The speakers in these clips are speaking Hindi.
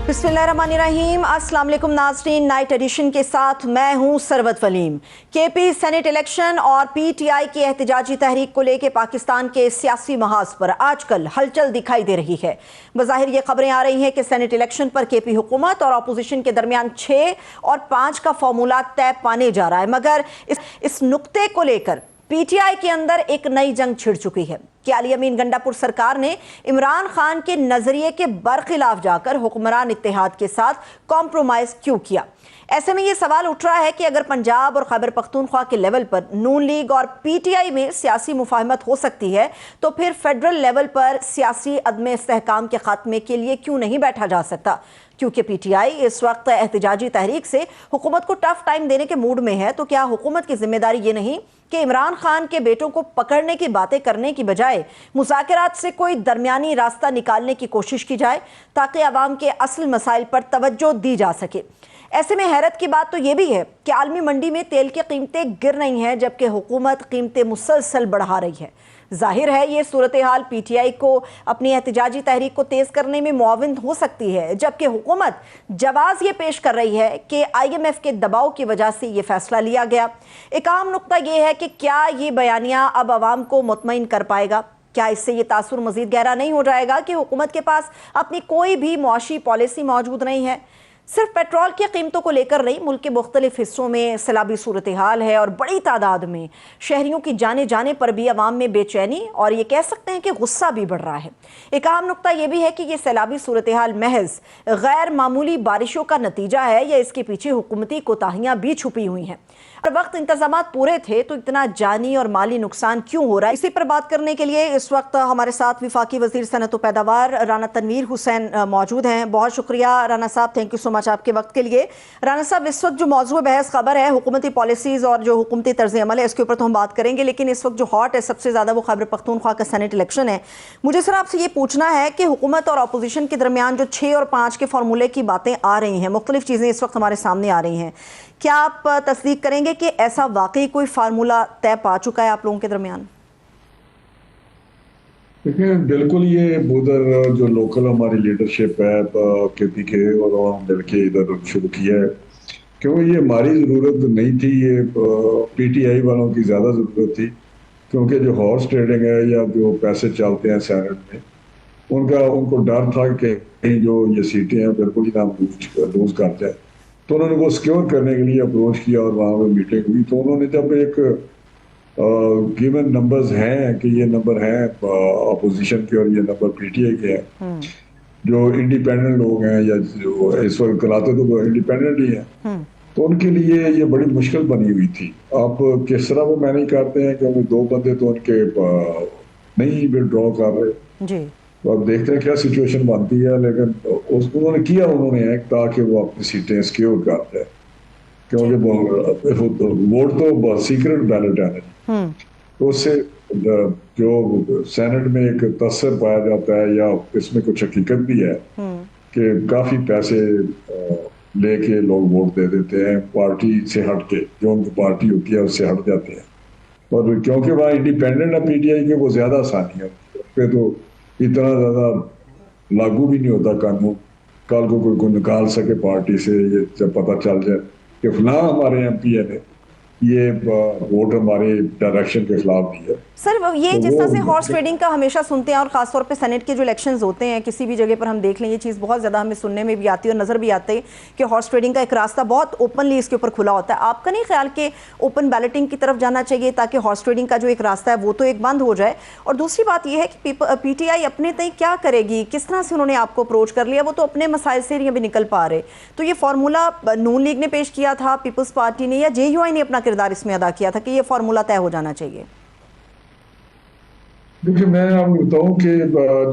बिस्मिल्लाहिर्रहमानिर्रहीम। अस्सलाम वालेकुम नाज़रीन, नाइट एडिशन के साथ मैं हूं सरवत वलीम। केपी सेनेट इलेक्शन और पीटीआई की एहतजाजी तहरीक को लेकर पाकिस्तान के सियासी महाज पर आजकल हलचल दिखाई दे रही है। बज़ाहिर ये खबरें आ रही हैं कि सेनेट इलेक्शन पर केपी हुकूमत और अपोजिशन के दरमियान 6 और 5 का फॉर्मूला तय पाने जा रहा है, मगर इस नुक्ते को लेकर पीटीआई के अंदर एक नई जंग छिड़ चुकी है कि अली अमीन गंडापुर सरकार ने इमरान खान के नजरिए के बरखिलाफ जाकर हुक्मरान इत्तेहाद के साथ कॉम्प्रोमाइज क्यों किया। ऐसे में यह सवाल उठ रहा है कि अगर पंजाब और खैबर पख्तूनख्वा के लेवल पर नून लीग और पीटीआई में सियासी मुफाहमत हो सकती है, तो फिर फेडरल लेवल पर सियासी अदम इस्तेहकाम के खात्मे के लिए क्यों नहीं बैठा जा सकता। क्योंकि पीटीआई इस वक्त एहतजाजी तहरीक से हुकूमत को टफ टाइम देने के मूड में है, तो क्या हुकूमत की जिम्मेदारी ये नहीं कि इमरान खान के बेटों को पकड़ने की बातें करने की बजाय मुज़ाकरात से कोई दरमियानी रास्ता निकालने की कोशिश की जाए ताकि अवाम के असल मसाइल पर तवज्जो दी जा सके। ऐसे में हैरत की बात तो यह भी है कि आलमी मंडी में तेल की कीमतें गिर रही हैं, जबकि हुकूमत कीमतें मुसलसल बढ़ा रही है। जाहिर है ये सूरत हाल पीटीआई को अपनी एहतजाजी तहरीक को तेज करने में मुआविन हो सकती है, जबकि हुकूमत जवाब ये पेश कर रही है कि IMF के दबाव की वजह से ये फैसला लिया गया। एक आम नुक्ता यह है कि क्या ये बयानिया अब आवाम को मुतमईन कर पाएगा। क्या इससे ये तासुर मजीद गहरा नहीं हो जाएगा कि हुकूमत के पास अपनी कोई भी मुआशी पॉलिसी मौजूद नहीं है। सिर्फ पेट्रोल की कीमतों को लेकर नहीं, मुल्क के मुख्तलिफ हिस्सों में सैलाबी सूरत हाल है और बड़ी तादाद में शहरियों की जाने जाने पर भी अवाम में बेचैनी और ये कह सकते हैं कि गुस्सा भी बढ़ रहा है। एक अहम नुक्ता यह भी है कि ये सैलाबी सूरत हाल महज गैर मामूली बारिशों का नतीजा है या इसके पीछे हुकूमती कोताहियां भी छुपी हुई हैं। और वक्त इंतजामात पूरे थे तो इतना जानी और माली नुकसान क्यों हो रहा है, इसी पर बात करने के लिए इस वक्त हमारे साथ वफाकी वजीर सनअत व पैदावार राना तनवीर हुसैन मौजूद हैं। बहुत शुक्रिया राना साहब, थैंक यू सो मच आपके वक्त के लिए। राना साहब, इस वक्त जो मौजूद बहस खबर है हुकूमती पॉलिसीज़ और जो हुकूमती तर्ज अमल है, इसके ऊपर तो हम बात करेंगे, लेकिन इस वक्त जो हॉट है सबसे ज़्यादा वो खैबर पख्तूनख्वा का सेनेट इलेक्शन है। मुझे सर आपसे ये पूछना है कि हुकूमत और अपोजिशन के दरमियान जो 6 और 5 के फार्मूले की बातें आ रही हैं, मुख्तलिफ चीज़ें इस वक्त हमारे सामने आ रही हैं, क्या आप तस्दीक करेंगे कि ऐसा वाकई कोई फार्मूला तय पा चुका है आप लोगों के दरमियान? देखिए, बिल्कुल ये उधर जो लोकल हमारी लीडरशिप है केपी के और हम मिलके इधर शुरू किया है, क्योंकि ये हमारी ज़रूरत नहीं थी, ये पीटीआई वालों की ज़्यादा ज़रूरत थी। क्योंकि जो हॉर्स ट्रेडिंग है या जो पैसे चलते हैं सेनेट में, उनको डर था कि कहीं जो ये सीटें हैं बिल्कुल ही ना लूज कर जाए, तो उन्होंने वो सिक्योर करने के लिए अप्रोच किया और वहाँ पर मीटिंग हुई। तो उन्होंने जब एक गिवन नंबर्स हैं कि ये नंबर हैं अपोजिशन के और ये नंबर पीटीआई के हैं, जो इंडिपेंडेंट लोग हैं या जो इस वक्त चलाते तो वो इंडिपेंडेंट ही हैं, तो उनके लिए ये बड़ी मुश्किल बनी हुई थी। आप किस तरह वो मैनेज करते हैं, क्योंकि 2 बंदे तो उनके नहीं विड्रॉ कर रहे जी। तो अब देखते हैं क्या सिचुएशन बनती है, लेकिन उन्होंने किया एक ताकि वो अपनी सीटें सिक्योर कर जाए, क्योंकि वोट तो सीक्रेट बैलेट है, तो उससे जो सेनेट में एक तसर पाया जाता है या इसमें कुछ हकीकत भी है कि काफी पैसे लेके लोग वोट दे देते हैं पार्टी से हट के, जो उनकी पार्टी होती है उससे हट जाते हैं। और क्योंकि वहाँ इंडिपेंडेंट है पीटीआई के, वो ज्यादा आसानी है पे, तो इतना ज्यादा लागू भी नहीं होता कानून। कल को कोई निकाल सके पार्टी से, ये जब पता चल जाए कि फलां हमारे एमपी ने ये वोट हमारे डायरेक्शन के खिलाफ भी है। सर ये तो जिस तरह से हॉर्स ट्रेडिंग का हमेशा सुनते हैं और खासतौर पे सेनेट के जो इलेक्शंस होते हैं, किसी भी जगह पर हम देख लें ये चीज़ बहुत ज़्यादा हमें सुनने में भी आती है और नज़र भी आती है कि हॉर्स ट्रेडिंग का एक रास्ता बहुत ओपनली इसके ऊपर खुला होता है। आपका नहीं ख्याल कि ओपन बैलेटिंग की तरफ जाना चाहिए ताकि हॉर्स ट्रेडिंग का जो एक रास्ता है वो तो एक बंद हो जाए? और दूसरी बात यह है कि पीटीआई अपने तय क्या करेगी, किस तरह से उन्होंने आपको अप्रोच कर लिया, वो तो अपने मसाइल से नहीं अभी निकल पा रहे। तो ये फार्मूला नून लीग ने पेश किया था, पीपल्स पार्टी ने या JUI ने अपना किरदार इसमें अदा किया था कि ये फार्मूला तय हो जाना चाहिए? देखिए, मैं आपको बताऊं कि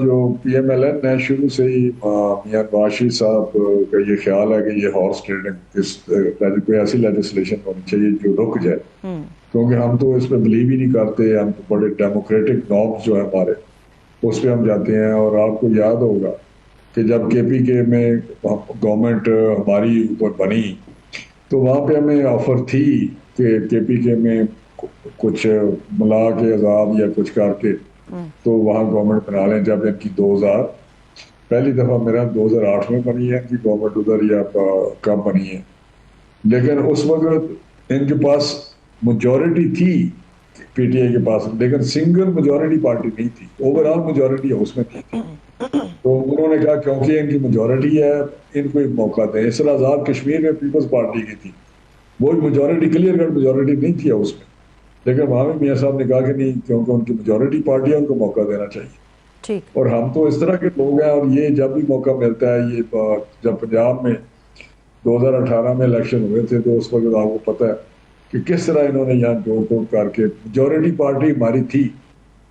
जो PMLN है शुरू से ही मियां नवाज शरीफ साहब का ये ख्याल है कि ये हॉर्स ट्रेडिंग कोई ऐसी लेजिस्लेशन होनी चाहिए जो रुक जाए, क्योंकि हम तो इस पर बिलीव ही नहीं करते। हम तो बड़े डेमोक्रेटिक नॉर्म्स जो है हमारे, उस पर हम जाते हैं। और आपको याद होगा कि जब KPK में गवर्नमेंट हमारी ऊपर बनी, तो वहाँ पे हमें ऑफर थी कि KPK में कुछ मिला के आजाद या कुछ करके तो वहाँ गवर्नमेंट बना लें। जब इनकी 2000 पहली दफा मेरा 2008 में बनी है इनकी गवर्नमेंट उधर, या कब बनी है, लेकिन उस वक्त इनके पास मेजॉरिटी थी पीटीआई के पास, लेकिन सिंगल मेजॉरिटी पार्टी नहीं थी, ओवरऑल मेजॉरिटी उसमें नहीं थी। तो उन्होंने कहा क्योंकि इनकी मेजॉरिटी है, इनको एक मौका दें। इस तरह आजाद कश्मीर में पीपल्स पार्टी की थी, वो मेजॉरिटी, क्लियर कट मेजॉरिटी नहीं थी उसमें, लेकिन वहां में मियाँ साहब ने कहा कि नहीं, क्योंकि उनकी मेजॉरिटी पार्टी है, उनको मौका देना चाहिए। ठीक। और हम तो इस तरह के लोग हैं, और ये जब भी मौका मिलता है, ये जब पंजाब में 2018 में इलेक्शन हुए थे, तो उस वक्त आपको पता है कि किस तरह इन्होंने यहाँ जोड़ तोड़ करके, मेजॉरिटी पार्टी हमारी थी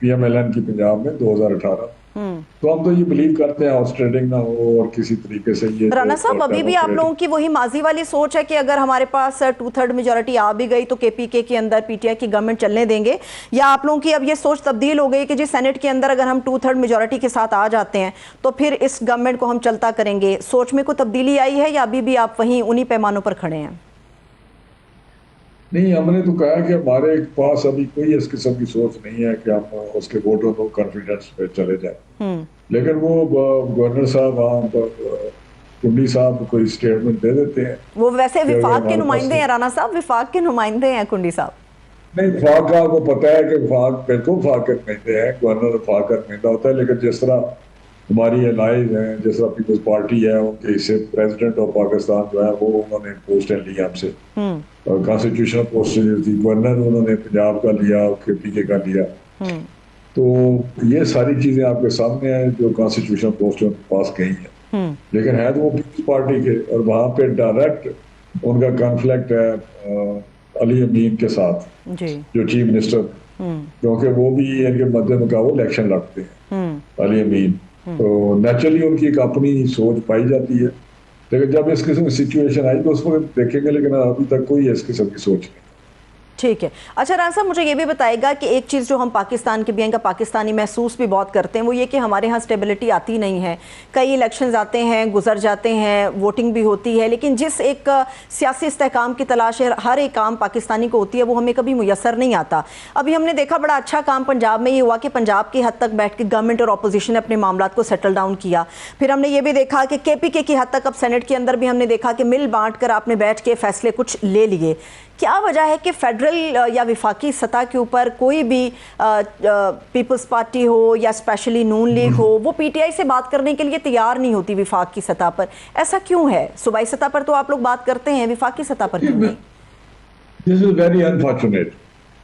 पीएमएलएन की पंजाब में 2018। तो हम तो ये बिलीव करते हैं हाउस ट्रेडिंग ना हो और किसी तरीके से ये राणा साहब, अभी भी आप लोगों की वही माजी वाली सोच है कि अगर हमारे पास 2/3 मेजॉरिटी आ भी गई तो केपीके के अंदर पीटीआई की गवर्नमेंट चलने देंगे, या आप लोगों की अब ये सोच तब्दील हो गई कि जी सेनेट के अंदर अगर हम 2/3 मेजॉरिटी के साथ आ जाते हैं तो फिर इस गवर्नमेंट को हम चलता करेंगे? सोच में कोई तब्दीली आई है या अभी भी आप वहीं उन्हीं पैमानों पर खड़े हैं? नहीं, हमने तो कहा कि हमारे पास अभी कोई इस किस्म की सोच नहीं है कि हम उसके वोटों को कॉन्फिडेंस पे चले जाए। लेकिन वो गवर्नर साहब, वहाँ कुंडी साहब कोई स्टेटमेंट दे देते हैं। वो वैसे विफाक के नुमाइंदे हैं राणा साहब, विफाक के नुमाइंदे हैं कुंडी साहब। नहीं, वफाक का आपको पता है कि वफाक बिल्कुल वफाक के नुमाइंदे हैं, गवर्नर वफाक का नुमाइंदा होता है, लेकिन जिस तरह हमारी एलाइज हैं, जिस तरह पीपल्स पार्टी है, उनके हिस्से प्रेसिडेंट ऑफ पाकिस्तान जो है वो उन्होंने पोस्टें ली हमसे, और कॉन्स्टिट्यूशनल पोस्ट थी, गवर्नर उन्होंने पंजाब का लिया, केपीके का लिया। तो ये सारी चीजें आपके सामने हैं जो कॉन्स्टिट्यूशनल पोस्ट उनके पास गई हैं, लेकिन है तो वो पीपल्स पार्टी के, और वहां पे डायरेक्ट उनका कॉन्फ्लिक्ट है अली अमीन के साथ जी, जो चीफ मिनिस्टर, क्योंकि वो भी इनके मध्य मुकाबले इलेक्शन लड़ते हैं अली अमीन। तो नेचुरली उनकी एक अपनी सोच पाई जाती है, लेकिन जब इस किस्म की सिचुएशन आई तो उस वक्त देखेंगे, लेकिन अभी तक कोई इस किस्म की सोच नहीं। ठीक है। अच्छा राणा साहब, मुझे ये भी बताएगा कि एक चीज़ जो हम पाकिस्तान के भी का पाकिस्तानी महसूस भी बहुत करते हैं वो ये कि हमारे यहाँ स्टेबिलिटी आती नहीं है। कई इलेक्शंस आते हैं, गुजर जाते हैं, वोटिंग भी होती है, लेकिन जिस एक सियासी इस्तेहकाम की तलाश है हर एक काम पाकिस्तानी को होती है वो हमें कभी मुयसर नहीं आता। अभी हमने देखा बड़ा अच्छा काम पंजाब में ये हुआ कि पंजाब की हद तक बैठ के गवर्नमेंट और अपोजिशन ने अपने मामला को सेटल डाउन किया। फिर हमने ये भी देखा कि केपीके की हद तक अब सेनेट के अंदर भी हमने देखा कि मिल बांट कर आपने बैठ के फैसले कुछ ले लिए। क्या वजह है कि फेडरल या विफाकी सतह के ऊपर कोई भी पीपल्स पार्टी हो या स्पेशली नून लीग हो, वो पीटीआई से बात करने के लिए तैयार नहीं होती विफाक की सतह पर? ऐसा क्यों है? सूबाई सतह पर तो आप लोग बात करते हैं, विफाकी सतह पर क्यों नहीं? This is very unfortunate.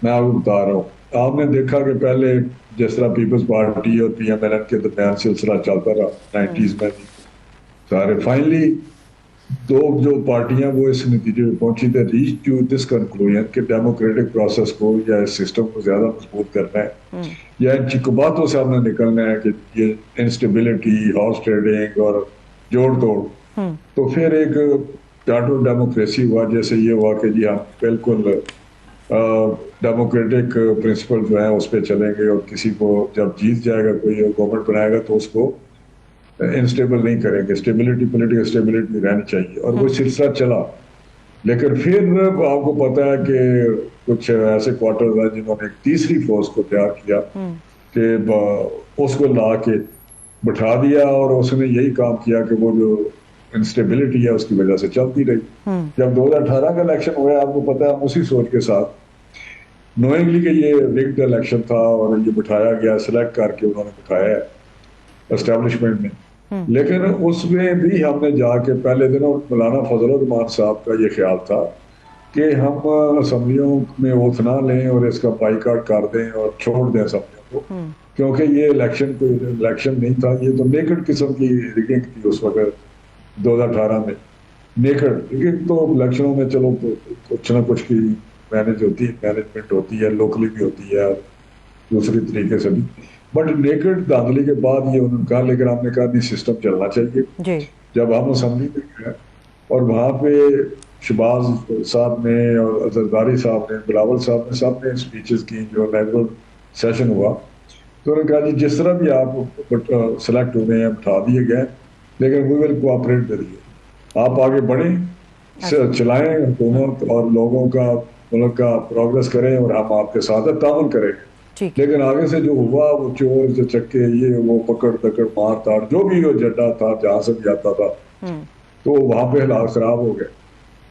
मैं आपको बता रहा हूँ, आपने देखा कि पहले जिस तरह पीपल्स पार्टी और पीएमएलएन के दरमियान सिलसिला चलता रहा 90s में भी सारे, फाइनली दो जो पार्टियां वो इस नतीजे में पहुंची थे, रीच टू दिस कंक्लूजन कि डेमोक्रेटिक प्रोसेस को या इस सिस्टम को ज्यादा मजबूत करना है, या इन चिकबातों से हमने निकलना है कि ये इंस्टेबिलिटी, हाउस ट्रेडिंग और जोड़ तोड़। तो फिर एक चार्टर डेमोक्रेसी हुआ, जैसे ये हुआ कि जी हम बिल्कुल डेमोक्रेटिक प्रिंसिपल जो है उस पर चलेंगे, और किसी को जब जीत जाएगा कोई गवर्नमेंट बनाएगा तो उसको इनस्टेबल नहीं करेंगे, स्टेबिलिटी, पॉलिटिकल स्टेबिलिटी रहनी चाहिए, और वो सिलसिला चला। लेकिन फिर आपको पता है कि कुछ ऐसे क्वार्टर्स हैं जिन्होंने एक तीसरी फोर्स को तैयार किया कि उसको ला के बिठा दिया, और उसने यही काम किया कि वो जो इंस्टेबिलिटी है उसकी वजह से चलती रही। जब 2018 का इलेक्शन हुआ, आपको पता है हम उसी सोच के साथ नोइंगली कि ये रिग्ड इलेक्शन था और ये बिठाया गया, सिलेक्ट करके उन्होंने बिठाया एस्टेब्लिशमेंट में, लेकिन उसमें भी हमने जाके पहले दिन, और मौलाना फजल रहमान साहब का ये ख्याल था कि हम असम्बलियों में ओथ ना लें और इसका बाइकाट कर दें और छोड़ दें असम्बलियों को, क्योंकि ये इलेक्शन कोई इलेक्शन नहीं था, ये तो नेकेड किस्म की रिगिंग थी उस वक्त 2018 में। नेकेड रिगिंग तो इलेक्शनों में चलो कुछ ना कुछ की मैनेजमेंट होती है, लोकली भी होती है, दूसरी तरीके से भी, बट नेकेड धांधली के बाद ये उन्होंने कहा, लेकिन हमने कहा नहीं, सिस्टम चलना चाहिए जी। जब हम असेंबली में गए और वहाँ पे शहबाज साहब ने और जरदारी साहब ने, बिलावल साहब ने, सब ने स्पीचेस की, जो नेचुरल सेशन हुआ, तो उन्होंने कहा जी जिस तरह भी आप सेलेक्ट हो गए हैं, बिठा दिए गए, लेकिन we will cooperate with you, आप आगे बढ़ें, चलाएं हुकूमत और लोगों का, मुल्क का प्रोग्रेस करें, और हम आपके साथ ताउन करें। ठीक। लेकिन आगे से जो हुआ वो चोर जो चक्के ये वो पकड़ दकड़ मार ताड़ जो भी वो जड्डा था जहां से भी आता था, हम्म। तो वहां पे हालात खराब हो गए।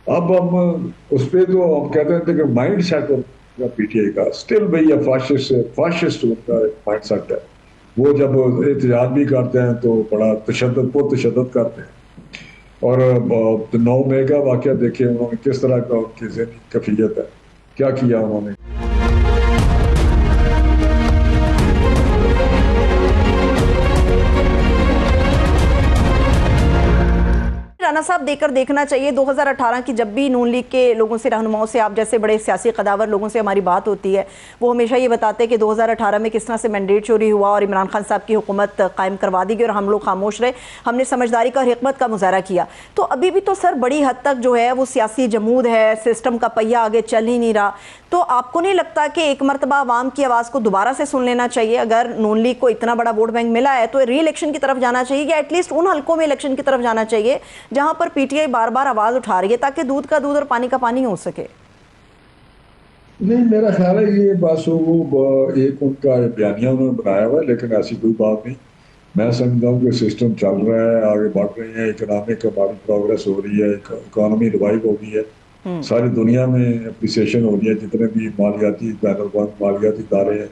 अब हम उस पे तो हम कहते थे कि माइंड सेट होगा पीटीआई का, स्टिल भैया फाशिस्ट उनका माइंड सेट है। वो जब एहतजाज भी करते हैं तो बड़ा पुरतशद्दुद करते हैं। और 9 मई का वाकया देखिए उन्होंने किस तरह का उनकी ज़हनी कैफियत है, क्या किया उन्होंने। राणा साहब, देकर देखना चाहिए 2018 की जब भी नून लीग के लोगों से, रहनुमाओं से, आप जैसे बड़े सियासी कदावर लोगों से हमारी बात होती है, वो हमेशा ये बताते हैं कि 2018 में किस तरह से मैंडेट चोरी हुआ और इमरान खान साहब की हुकूमत कायम करवा दी गई और हम लोग खामोश रहे, हमने समझदारी का और हिकमत का मुजाहरा किया। तो अभी भी तो सर बड़ी हद तक जो है वो सियासी जमूद है, सिस्टम का पहिया आगे चल ही नहीं रहा। तो आपको नहीं लगता कि एक मरतबा आवाम की आवाज़ को दोबारा से सुन लेना चाहिए? अगर नून लीग को इतना बड़ा वोट बैंक मिला है तो री इलेक्शन की तरफ जाना चाहिए, या एटलीस्ट उन हल्कों में इलेक्शन की तरफ जाना चाहिए जहां पर पीटीआई बार बार आवाज उठा रही है, ताकि दूध का दूध और पानी का पानी हो सके। नहीं, मेरा ख्याल है ये बस वो एक उनका बयानिया उन्होंने बनाया हुआ है, लेकिन ऐसी कोई बात नहीं। मैं समझता हूँ कि सिस्टम चल रहा है, आगे बढ़ रहे हैं, इकोनॉमिक हमारी प्रोग्रेस हो रही है, इकोनॉमी रिवाइव हो रही है, सारी दुनिया में अप्रिसिएशन हो रही है। जितने भी मालियाती बैनुल-अक़वामी मालियाती इदारे हैं,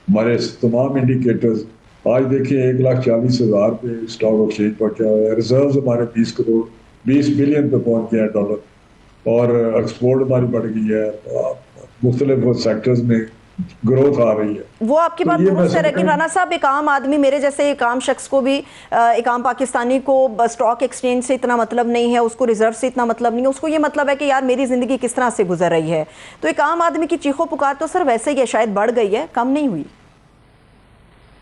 हमारे तमाम इंडिकेटर्स आज देखिए 1,40,000 पे स्टॉक एक्सचेंज पर क्या है, रिजर्व हमारे 20 बिलियन पे पहुंच गए हैं डॉलर, और एक्सपोर्ट हमारी बढ़ गई है, मुख्तलिफ सेक्टर्स में ग्रोथ आ रही है। वो आपकी बात दुरुस्त है, लेकिन राणा साहब एक आम आदमी, मेरे जैसे एक आम शख्स को भी, एक आम पाकिस्तानी को स्टॉक एक्सचेंज से इतना मतलब नहीं है, उसको रिजर्व से इतना मतलब नहीं है, उसको ये मतलब है कि यार मेरी जिंदगी किस तरह से गुजर रही है। तो एक आम आदमी की चीखों पुकार तो सर वैसे ही शायद बढ़ गई है, कम नहीं हुई।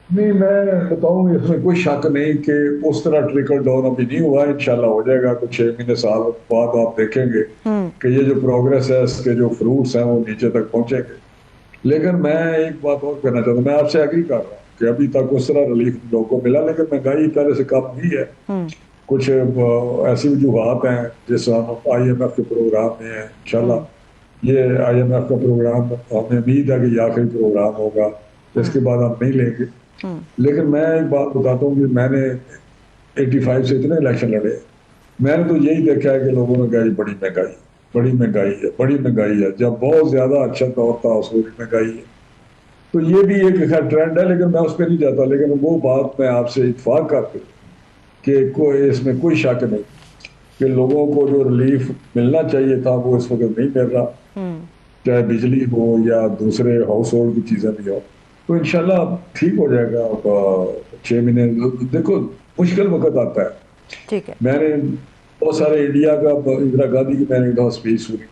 नहीं, मैं बताऊं इसमें कोई शक नहीं कि उस तरह ट्रिकल डाउन अभी नहीं हुआ, इंशाल्लाह हो जाएगा। कुछ 6 महीने साल बाद आप देखेंगे कि ये जो प्रोग्रेस है, इसके जो फ्रूट्स हैं वो नीचे तक पहुंचेंगे। लेकिन मैं एक बात और कहना चाहता हूँ, मैं आपसे एग्री कर रहा हूँ कि अभी तक उस तरह रिलीफ लोगों को मिला, लेकिन महंगाई पहले से कम हुई है। कुछ ऐसी वजूहत हैं, जैसे हम IMF के प्रोग्राम में है, इंशाल्लाह ये IMF का प्रोग्राम हमें उम्मीद है कि ये आखिरी प्रोग्राम होगा, इसके बाद हम नहीं लेंगे। लेकिन मैं एक बात बताता हूँ कि मैंने 85 से इतने इलेक्शन लड़े, मैंने तो यही देखा है कि लोगों ने कहा बड़ी महंगाई है। जब बहुत ज्यादा अच्छा दौर था उस वक्त महंगाई है, तो ये भी एक खैर ट्रेंड है, लेकिन मैं उस पर नहीं जाता। लेकिन वो बात मैं आपसे इत्फाक करती हूँ कि इसमें कोई शक नहीं कि लोगों को जो रिलीफ मिलना चाहिए था वो इस वक्त नहीं मिल रहा, चाहे बिजली हो या दूसरे हाउस होल्ड की चीजें भी हो। तो इंशाल्लाह ठीक हो जाएगा। 6 महीने देखो, मुश्किल वक्त आता है। ठीक है। मैंने बहुत सारे इंडिया का, इंदिरा गांधी की मैंने एक दफा स्पीच सुनी,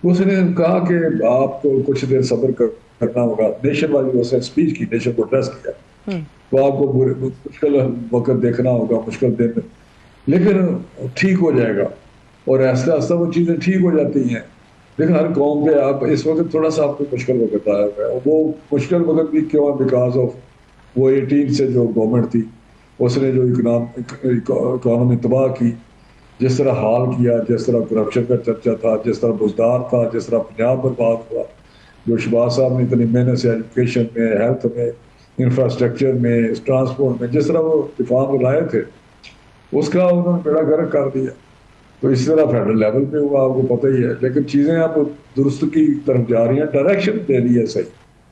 उसने कहा कि आपको कुछ देर सब्र करना होगा। नेशन वाली उसने स्पीच की, नेशन को एड्रेस किया, तो आपको मुश्किल वक्त देखना होगा, मुश्किल दिन, लेकिन ठीक हो जाएगा। और आहिस्ता आहिस्ता वो चीजें ठीक हो जाती हैं। लेकिन हर कौम पे आप इस वक्त थोड़ा सा आपको मुश्किल वक्त आया हुआ है। वो मुश्किल वक्त भी क्यों है? बिकॉज ऑफ वो 18 से जो गवर्नमेंट थी, उसने जो इकोनॉमी तबाह की, जिस तरह हाल किया, जिस तरह करप्शन का चर्चा था, जिस तरह बुजदार था, जिस तरह पंजाब बर्बाद हुआ, जो शहबाज साहब ने इतनी मेहनत से एजुकेशन में, हेल्थ में, इंफ्रास्ट्रक्चर में, ट्रांसपोर्ट में जिस तरह वो रिफॉर्म लाए थे, उसका उन्होंने बेड़ा गर्क कर दिया। तो इस तरह फेडरल लेवल पे हुआ, आपको पता ही है। लेकिन चीजें अब दुरुस्त की तरफ जा रही हैं, डायरेक्शन दे रही है सही,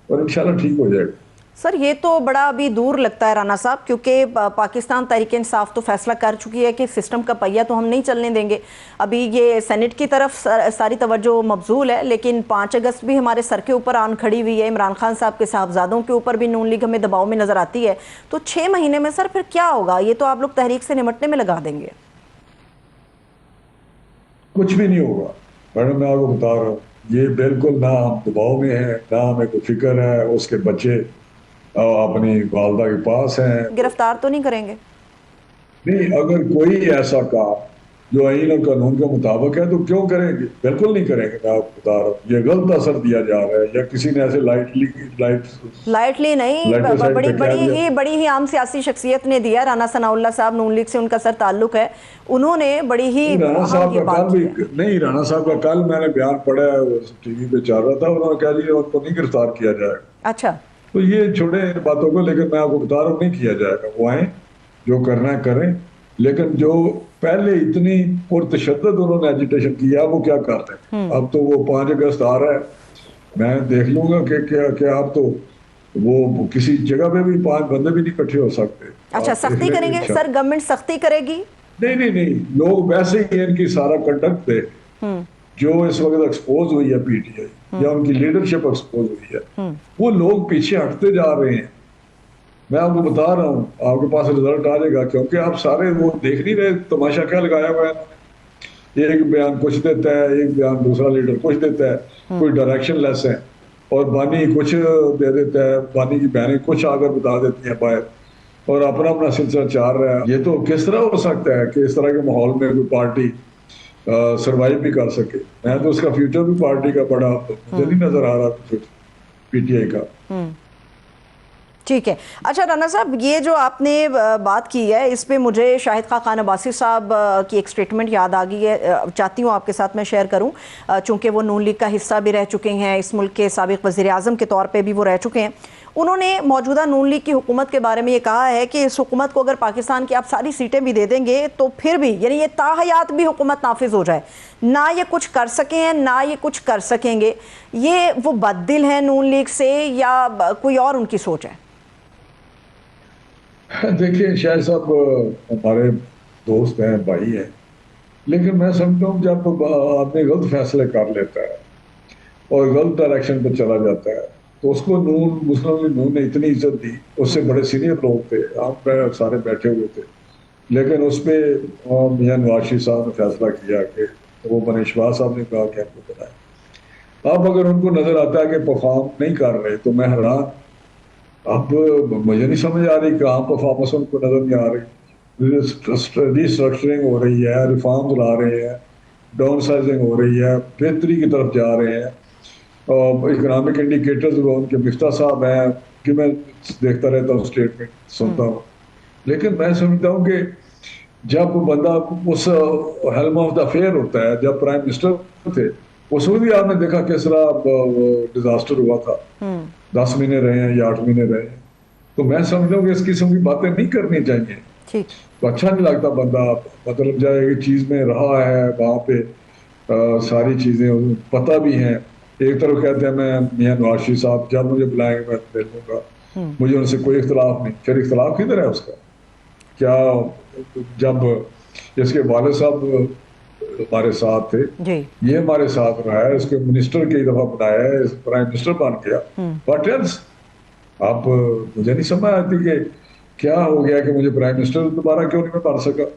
और इंशाल्लाह ठीक हो जाएगा। सर ये तो बड़ा अभी दूर लगता है राणा साहब, क्योंकि पाकिस्तान तहरीक इंसाफ तो फैसला कर चुकी है कि सिस्टम का पहिया तो हम नहीं चलने देंगे। अभी ये सेनेट की तरफ सारी तवज्जो मबजूल है, लेकिन 5 अगस्त भी हमारे सर के ऊपर आन खड़ी हुई है। इमरान खान साहब के साहबजादों के ऊपर भी नून लीग हमें दबाव में नजर आती है। तो 6 महीने में सर फिर क्या होगा? ये तो आप लोग तहरीक से निमटने में लगा देंगे। कुछ भी नहीं होगा मैडम, मैं आपको बता रहा हूँ। ये बिल्कुल ना हम दबाव में है, ना हमें कोई फिक्र है। उसके बच्चे अपनी वालदा के पास हैं। गिरफ्तार तो नहीं करेंगे? नहीं, अगर कोई ऐसा काम जो आईन और कानून के मुताबिक है तो क्यों करेंगे? बिल्कुल नहीं करेंगे। मैं आपको बता रहा हूँ, ये गलत असर दिया जा रहा है, या किसी ने ऐसे लाइटली नहीं, बड़ी ही आम सियासी शख्सियत ने दिया। राना सनाउल्लाह साहब, नून लीग से उनका सर ताल्लुक है, उन्होंने बड़ी ही राणा साहब का कल भी नहीं, राणा साहब का कल मैंने बयान पढ़ा, टीवी पे चल रहा था, उन्होंने कहा जी उनको नहीं गिरफ्तार किया जाएगा। अच्छा, तो ये छोड़े इन बातों को, लेकिन मैं आपको बता रहा हूँ नहीं किया जाएगा। वो आए, जो करना है करें, लेकिन जो पहले इतनी पुरतशद्दद उन्होंने एजिटेशन किया वो क्या कर रहे हैं। अब तो वो 5 अगस्त आ रहा है, मैं देख लूंगा कि क्या क्या। आप तो वो किसी जगह पे भी 5 बंदे भी नहीं इकट्ठे हो सकते। अच्छा, आप देख सख्ती लेंगे करेंगे इंशाल्लाह। सर, गवर्नमेंट सख्ती करेगी? नहीं नहीं नहीं, लोग वैसे ही इनकी सारा कंडक्ट दे, जो इस वक्त एक्सपोज हुई है पीटीआई या उनकी लीडरशिप एक्सपोज हुई है, वो लोग पीछे हटते जा रहे हैं। मैं आपको बता रहा हूँ, आपके पास रिजल्ट आ जाएगा, क्योंकि आप सारे वो देख नहीं रहे तमाशा क्या लगाया हुआ है। एक बयान कुछ देता है, एक बयान दूसरा लीडर कुछ देता है, कोई डायरेक्शन लेस है, और बानी कुछ दे देता है, बानी की बहनें कुछ आकर बता देती हैं बाहर, और अपना अपना सिलसिला चाल रहा है। ये तो किस तरह हो सकता है कि इस तरह के माहौल में कोई पार्टी सरवाइव भी कर सके। मैं तो उसका फ्यूचर भी पार्टी का बड़ा मुझे नहीं नजर आ रहा पीटीआई का। ठीक है। अच्छा राना साहब, ये जो आपने बात की है, इस पे मुझे शाहिद खान अब्बासी साहब की एक स्टेटमेंट याद आ गई है, चाहती हूँ आपके साथ मैं शेयर करूँ, चूँकि वो नून लीग का हिस्सा भी रह चुके हैं, इस मुल्क के साबिक वज़ीर आज़म के तौर पे भी वो रह चुके हैं। उन्होंने मौजूदा नून लीग की हुकूमत के बारे में ये कहा है कि इस हुकूमत को अगर पाकिस्तान की आप सारी सीटें भी दे देंगे तो फिर भी, यानी ये ताहयात भी हुकूमत नाफिज हो जाए, ना ये कुछ कर सके हैं ना ये कुछ कर सकेंगे। ये वो बददिल हैं नून लीग से या कोई और उनकी सोच है? देखिए शायद साहब हमारे दोस्त हैं, भाई हैं, लेकिन मैं समझता हूँ जब आदमी गलत फैसले कर लेता है और गलत डायरेक्शन पे चला जाता है, तो उसको नून मुस्लिम लीग नून ने इतनी इज्जत दी। उससे बड़े सीनियर लोग थे, आप सारे बैठे हुए थे, लेकिन उस पर मियां नवाज शरीफ साहब ने फैसला किया कि वो बनशवास साहब ने कहा कि हमको बनाए। अब अगर उनको नजर आता है कि परफॉर्म नहीं कर रहे, तो मैं हैरान। अब मुझे नहीं समझ आ रही कहाँ परफॉर्मेंस उनको नजर नहीं आ रही। रिस्ट्रक्चरिंग हो रही है, रिफॉर्म्स ला रहे हैं, डाउन साइजिंग हो रही है, बेहतरी की तरफ जा रहे हैं। और इकोनॉमिक इंडिकेटर्स उनके मिफ्ता साहब हैं कि मैं देखता रहता हूँ, स्टेटमेंट सुनता हूँ, लेकिन मैं समझता हूँ कि जब बंदा उस हेल्म ऑफ द अफेयर होता है, जब प्राइम मिनिस्टर थे, उस वक्त भी आपने देखा किस तरह डिजास्टर हुआ था। 10 महीने रहे हैं या 8 महीने रहे हैं। तो मैं समझता हूँ कि इस किस्म की बातें नहीं करनी चाहिए। ठीक। तो अच्छा नहीं लगता बंदा, मतलब जाए एक चीज में रहा है वहां पे, सारी चीजें पता भी हैं। एक तरफ कहते हैं मैं मियां नवाज शरीफ साहब जब मुझे बुलाएंगे मैं मिल लूंगा, मुझे उनसे कोई इख्तलाफ नहीं। फिर इख्तलाफ किधर है उसका? क्या जब इसके वाले साहब हमारे साथ थे, जी। ये हमारे साथ रहा है, इसके मिनिस्टर कई दफा बनाया है, प्राइम मिनिस्टर बन गया, व्हाट एल्स? आप मुझे नहीं समझ आती कि क्या हो गया कि मुझे प्राइम मिनिस्टर दोबारा क्यों नहीं मैं बन सका।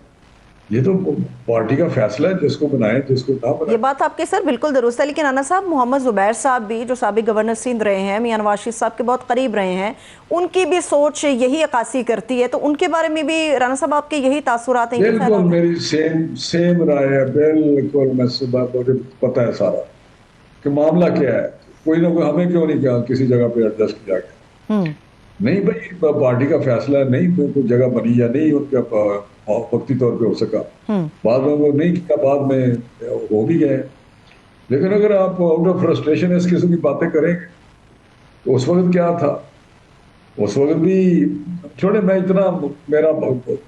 ये तो पार्टी का फैसला है, जिसको बनाए जिसको ना बनाए। ये बात आपके सर बिल्कुल दुरुस्त है, लेकिन राना साहब, मोहम्मद जुबैर साहब भी जो साबिक गवर्नर सिंध रहे हैं, मियां नवाज शरीफ साहब के बहुत करीब रहे हैं, उनकी भी सोच यही अक्कासी करती है, तो उनके बारे में भी राना साहब आपके यही तासुरात हैं? बिल्कुल मेरी सेम राय है, बिल्कुल। मैं सुबह मुझे पता है सारा कि मामला क्या है। कोई ना कोई हमें क्यों नहीं कहा किसी जगह पे एडजस्ट किया गया? नहीं भाई, पार्टी का फैसला है, नहीं कोई जगह बनी या नहीं उनका वक्ती तौर पे हो सका, बाद में वो नहीं किया, बाद में हो भी गए। लेकिन अगर आप आउट ऑफ फ्रस्ट्रेशन इस किस्म की बातें करेंगे, तो उस वक्त क्या था? उस वक्त भी छोड़े, मैं इतना मेरा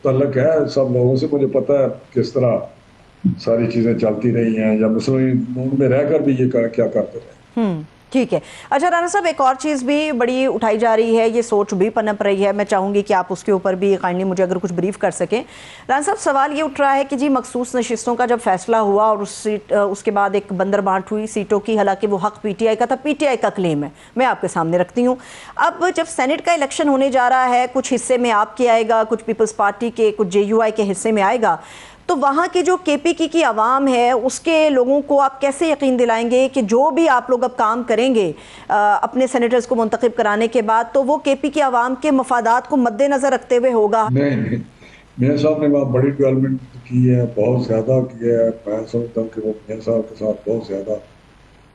तल्लक है सब लोगों से, मुझे पता है किस तरह सारी चीजें चलती रही हैं, या मुस्लिम में रहकर भी ये क्या करते रहे। ठीक है। अच्छा राना साहब, एक और चीज़ भी बड़ी उठाई जा रही है, ये सोच भी पनप रही है, मैं चाहूँगी कि आप उसके ऊपर भी काइंडली मुझे अगर कुछ ब्रीफ कर सकें। राना साहब, सवाल ये उठ रहा है कि जी मखसूस नशिस्तों का जब फैसला हुआ और उसके बाद एक बंदर बांट हुई सीटों की, हालांकि वो हक पीटीआई का था, पीटीआई का क्लेम है, मैं आपके सामने रखती हूँ। अब जब सेनेट का इलेक्शन होने जा रहा है, कुछ हिस्से में आपके आएगा, कुछ पीपल्स पार्टी के, कुछ जेयूआई के हिस्से में आएगा, तो वहाँ की जो केपी की आवाम है, उसके लोगों को आप कैसे यकीन दिलाएंगे कि जो भी आप लोग अब काम करेंगे अपने सेनेटर्स को मुंतखब कराने के बाद, तो वो केपी की आवाम के मफादात को मद्देनजर रखते हुए होगा? नहीं, मियां साहब ने वहाँ बड़ी डेवलपमेंट की है, बहुत ज्यादा की है। मैं समझता हूँ कि वो मियां साहब के साथ बहुत ज्यादा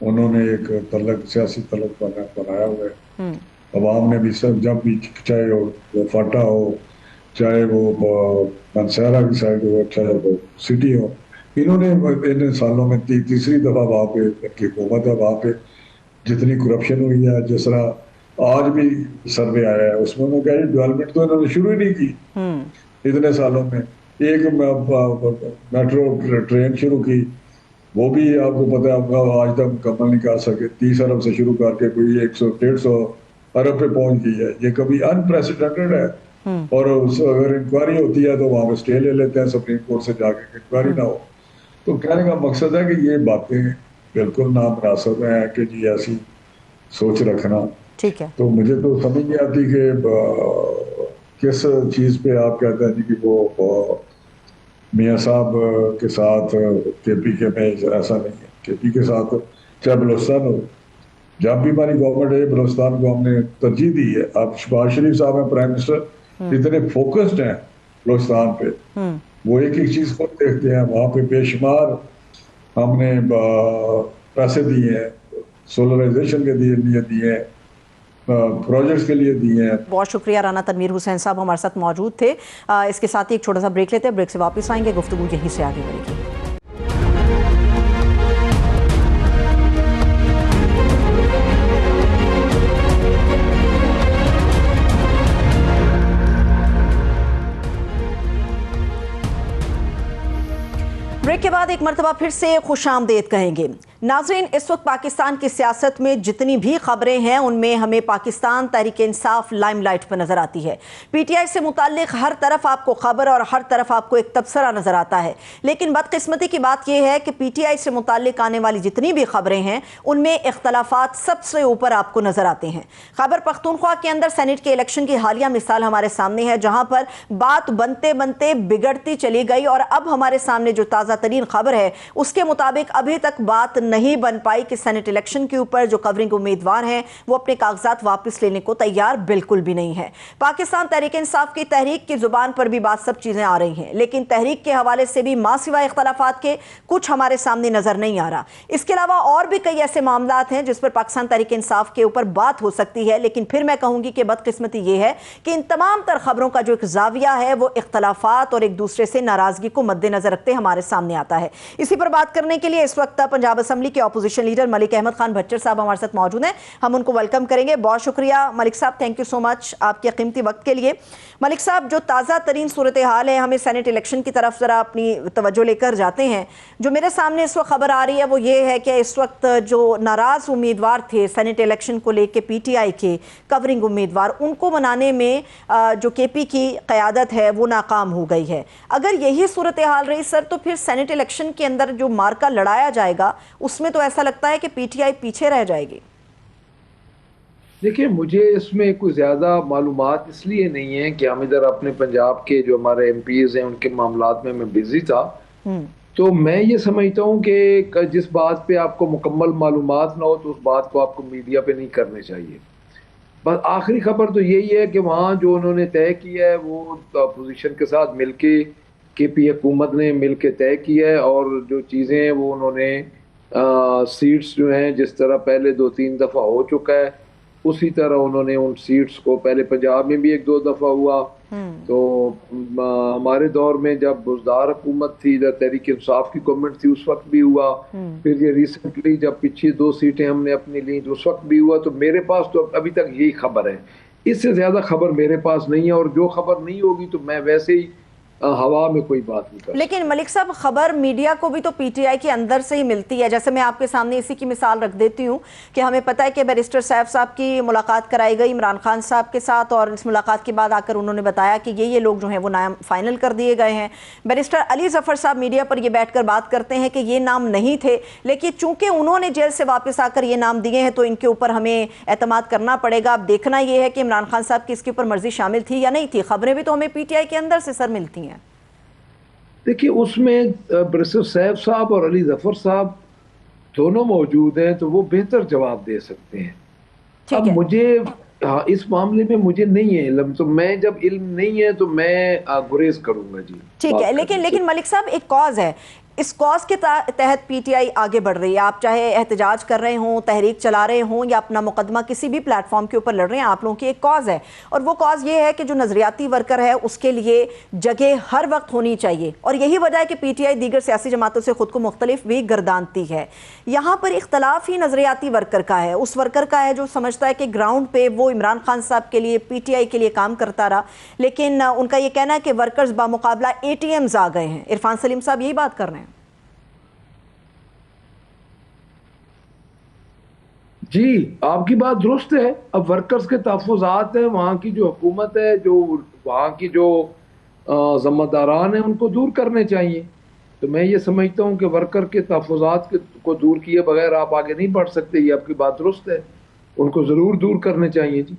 उन्होंने एक तलक, सियासी तलक बनाया हुआ है। अवाम ने भी सब, जब भी चाहे वो फाटा हो, चाहे वो मनसहरा की साइड हो, चाहे वो सिटी हो, इन्होंने इन सालों में तीसरी दफा वहाँ पे की हुकूमत है, वहाँ पे जितनी करप्शन हुई है, जिस तरह आज भी सर्वे आया है उसमें उन्होंने कहा डेवलपमेंट तो इन्होंने शुरू ही नहीं की इतने सालों में। एक मेट्रो ट्रेन शुरू की, वो भी आपको पता है आपका आज तक मुकम्मल नहीं कर सके। 30 अरब से शुरू करके कोई 100-150 अरब पे पहुंच गई है। ये कभी अनप्रेसिडेंटेड है। और अगर इंक्वायरी होती है तो वहां पे स्टे ले लेते हैं सुप्रीम कोर्ट से जाके, इंक्वायरी ना हो। तो कहने का मकसद है कि ये बातें बिल्कुल नामुनासिब है कि जी ऐसी सोच रखना। ठीक है। तो मुझे तो समझ नहीं आती कि किस चीज पे आप कहते हैं जी कि वो मियाँ साहब के साथ केपी में ऐसा नहीं है। केपी के साथ चाहे बलोचिस्तान हो, जब भी हमारी गवर्नमेंट है बलोचिस्तान को हमने तरजीह दी है। अब शहबाज शरीफ साहब हैं प्राइम मिनिस्टर, इतने फोकस्ड हैं बलोचिस्तान पे, वो एक एक चीज खुद देखते हैं। वहां पे बेशुमार हमने पैसे दिए हैं, सोलराइजेशन के लिए दिए हैं, प्रोजेक्ट्स के लिए दिए हैं। बहुत शुक्रिया। राना तनवीर हुसैन साहब हमारे साथ मौजूद थे। इसके साथ ही एक छोटा सा ब्रेक लेते हैं, ब्रेक से वापस आएंगे, गुफ्तगू यहीं से आगे बढ़ेगी। ब्रेक के बाद एक मरतबा फिर से खुशामदीद कहेंगे। नाज़रीन, इस वक्त पाकिस्तान की सियासत में जितनी भी खबरें हैं उनमें हमें पाकिस्तान तहरीक इंसाफ लाइमलाइट पर नजर आती है। पीटीआई से मुताल्लिक हर तरफ आपको खबर और हर तरफ आपको एक तबसरा नजर आता है। लेकिन बदकिस्मती की बात यह है कि पीटीआई से मुताल्लिक आने वाली जितनी भी खबरें हैं उनमें इख्तलाफात सबसे ऊपर आपको नजर आते हैं। खैबर पख्तूनख्वा के अंदर सेनेट के इलेक्शन की हालिया मिसाल हमारे सामने है, जहां पर बात बनते बनते बिगड़ती चली गई और अब हमारे सामने जो ताज़ा तरीन खबर है उसके मुताबिक अभी तक बात नहीं बन पाई कि सेनेट इलेक्शन के ऊपर जो कवरिंग उम्मीदवार हैं वो अपने कागजात वापस लेने को तैयार बिल्कुल भी नहीं है। पाकिस्तान तहरीक इंसाफ की तहरीक की जुबान पर भी बात सब चीजें आ रही हैं, लेकिन तहरीक के हवाले से भी मां सिवा इख्तलाफात के कुछ हमारे सामने नजर नहीं आ रहा। इसके अलावा और भी कई ऐसे मामलात हैं जिस पर पाकिस्तान तहरीक इंसाफ के ऊपर बात हो सकती है, लेकिन फिर मैं कहूंगी कि बदकिस्मती यह है कि इन तमाम तर खबरों का जो एक जाविया है वो इख्तलाफात और एक दूसरे से नाराजगी को मद्देनजर रखते हमारे सामने आता है। इसी पर बात करने के लिए इस वक्त पंजाब असेंबली के अपोजिशन लीडर मलिक अहमद खान भट्टर साहब हमारे साथ मौजूद हैं। हम उनको वेलकम करेंगे। बहुत शुक्रिया मलिक साहब, थैंक यू सो मच आपके कीमती वक्त के लिए। मलिक साहब, जो ताज़ा तरीन सूरत हाल है, हमें सेनेट इलेक्शन की तरफ ज़रा अपनी तवज्जो लेकर जाते हैं। जो मेरे सामने इस वक्त खबर आ रही है वो ये है कि इस वक्त जो नाराज़ उम्मीदवार थे सेनेट इलेक्शन को लेकर, पीटीआई के कवरिंग उम्मीदवार, उनको मनाने में जो केपी की क़यादत है वो नाकाम हो गई है। अगर यही सूरत हाल रही सर, तो फिर सेनेट इलेक्शन के अंदर जो मार्का लड़ाया जाएगा उसमें तो ऐसा लगता है कि पीटीआई पीछे रह जाएगी। देखिए, मुझे इसमें कोई ज़्यादा मालूमात इसलिए नहीं है कि हम इधर अपने पंजाब के जो हमारे एमपीज़ हैं उनके मामलात में मैं बिजी था। तो मैं ये समझता हूँ कि जिस बात पे आपको मुकम्मल मालूमात ना हो तो उस बात को आपको मीडिया पे नहीं करने चाहिए। बस आखिरी खबर तो यही है कि वहाँ जो उन्होंने तय किया है वो अपोजिशन के साथ मिलके केपी हुकूमत ने मिलके तय किया है, और जो चीज़ें हैं वो उन्होंने सीट्स जो हैं जिस तरह पहले 2-3 दफ़ा हो चुका है उसी तरह उन्होंने उन सीट्स को, पहले पंजाब में भी 1-2 दफ़ा हुआ, तो हमारे दौर में जब बुज़दार हुकूमत थी, इधर तहरीक इंसाफ की गवर्नमेंट थी, उस वक्त भी हुआ। फिर ये रिसेंटली जब पीछे 2 सीटें हमने अपनी ली तो उस वक्त भी हुआ। तो मेरे पास तो अभी तक यही खबर है, इससे ज़्यादा खबर मेरे पास नहीं है, और जो खबर नहीं होगी तो मैं वैसे ही हवा में कोई बात नहीं कर। लेकिन मलिक साहब, खबर मीडिया को भी तो पीटीआई के अंदर से ही मिलती है। जैसे मैं आपके सामने इसी की मिसाल रख देती हूँ कि हमें पता है कि बैरिस्टर सैफ साहब की मुलाकात कराई गई इमरान खान साहब के साथ, और इस मुलाकात के बाद आकर उन्होंने बताया कि ये लोग जो हैं वो नाम फाइनल कर दिए गए हैं। बैरिस्टर अली जफर साहब मीडिया पर ये बैठ कर बात करते हैं कि ये नाम नहीं थे, लेकिन चूंकि उन्होंने जेल से वापस आकर ये नाम दिए हैं तो इनके ऊपर हमें एतमाद करना पड़ेगा। अब देखना यह है कि इमरान खान साहब की इसके ऊपर मर्जी शामिल थी या नहीं थी। खबरें भी तो हमें पीटीआई के अंदर से सर मिलती हैं। देखिए, उसमें बैरिस्टर सैफ साहब और अली जफर साहब दोनों मौजूद हैं तो वो बेहतर जवाब दे सकते हैं। अब मुझे इस मामले में मुझे नहीं है इल्म, तो मैं जब इल्म नहीं है तो मैं गुरेज करूंगा जी। ठीक है, लेकिन मलिक साहब, एक कॉज है इस कॉज के तहत पीटीआई आगे बढ़ रही है। आप चाहे एहतजाज कर रहे हों, तहरीक चला रहे हों या अपना मुकदमा किसी भी प्लेटफॉर्म के ऊपर लड़ रहे हैं, आप लोगों की एक कॉज है और वो कॉज ये है कि जो नजरियाती वर्कर है उसके लिए जगह हर वक्त होनी चाहिए। और यही वजह है कि पीटीआई दीगर सियासी जमातों से खुद को मुख्तलिफ भी गर्दानती है। यहाँ पर इख्तलाफ ही नजरियाती वर्कर का है, उस वर्कर का है जो समझता है कि ग्राउंड पे वो इमरान खान साहब के लिए, पीटीआई के लिए काम करता रहा, लेकिन उनका ये कहना है कि वर्कर्स बामुकाबला एटीएम्स आ गए हैं। इरफान सलीम साहब यही बात कर रहे हैं। जी, आपकी बात दुरुस्त है। अब वर्कर्स के तहफ़्फ़ुज़ात हैं, वहाँ की जो हुकूमत है, जो वहाँ की जो ज़िम्मेदारान हैं, उनको दूर करने चाहिए। तो मैं ये समझता हूँ कि वर्कर के तहफ़्फ़ुज़ात को दूर किए बगैर आप आगे नहीं बढ़ सकते। ये आपकी बात दुरुस्त है, उनको ज़रूर दूर करने चाहिए। जी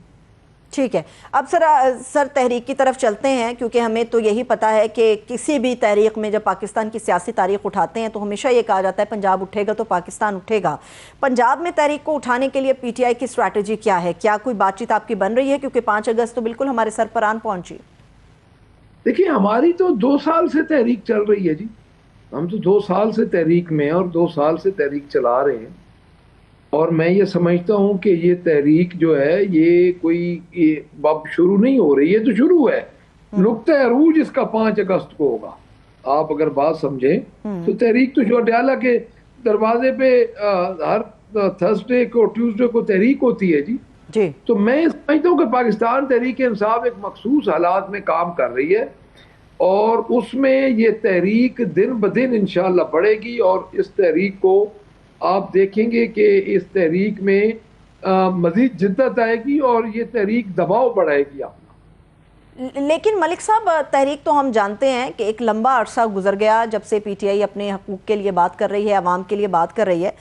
ठीक है, अब सर तहरीक की तरफ चलते हैं, क्योंकि हमें तो यही पता है कि किसी भी तहरीक में जब पाकिस्तान की सियासी तारीख उठाते हैं तो हमेशा ये कहा जाता है पंजाब उठेगा तो पाकिस्तान उठेगा। पंजाब में तहरीक को उठाने के लिए पीटीआई की स्ट्रैटेजी क्या है? क्या कोई बातचीत आपकी बन रही है? क्योंकि 5 अगस्त तो बिल्कुल हमारे सर पर आन पहुंची। देखिए, हमारी तो 2 साल से तहरीक चल रही है। जी, हम तो 2 साल से तहरीक में और 2 साल से तहरीक चला रहे हैं। और मैं ये समझता हूँ कि ये तहरीक जो है ये कोई अब शुरू नहीं हो रही है, तो शुरू है। नुक्ता अरूज इसका 5 अगस्त को होगा। आप अगर बात समझें तो तहरीक तो चौटियाला के दरवाजे पे हर थर्सडे को, ट्यूसडे को तहरीक होती है। जी तो मैं समझता हूँ कि पाकिस्तान तहरीक इंसाफ एक मखसूस हालात में काम कर रही है और उसमें ये तहरीक दिन ब दिन इंशाअल्लाह बढ़ेगी। और इस तहरीक को आप देखेंगे कि इस तहरीक में मजीद जिद्दत आएगी और ये तहरीक दबाव बढ़ाएगी अपना। लेकिन मलिक साहब, तहरीक तो हम जानते हैं कि एक लंबा अरसा गुजर गया जब से पीटीआई अपने हकूक़ के लिए बात कर रही है, अवाम के लिए बात कर रही है,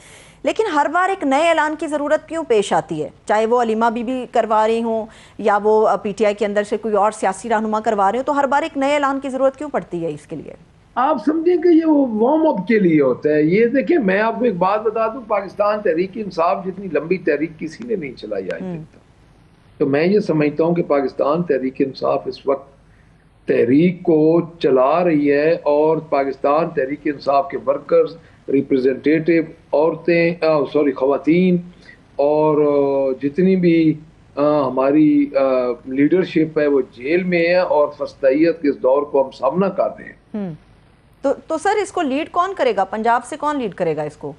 लेकिन हर बार एक नए ऐलान की ज़रूरत क्यों पेश आती है? चाहे वो अलीमा बीबी करवा रही हों या वो पीटीआई के अंदर से कोई और सियासी रहनुमा करवा रहे हो, तो हर बार एक नए ऐलान की ज़रूरत क्यों पड़ती है इसके लिए? आप समझें कि ये वो वार्म अप के लिए होता है। ये देखिए, मैं आपको एक बात बता दूं, पाकिस्तान तहरीक इंसाफ जितनी लंबी तहरीक किसी ने नहीं चलाई आज तक। तो मैं ये समझता हूं कि पाकिस्तान तहरीक इंसाफ इस वक्त तहरीक को चला रही है और पाकिस्तान तहरीक इंसाफ के वर्कर्स, रिप्रेजेंटेटिव, औरतें, खवातीन और जितनी भी हमारी लीडरशिप है वो जेल में है और फस्तायत के इस दौर को हम सामना कर रहे हैं। तो सर इसको लीड कौन करेगा? पंजाब से कौन लीड करेगा इसको?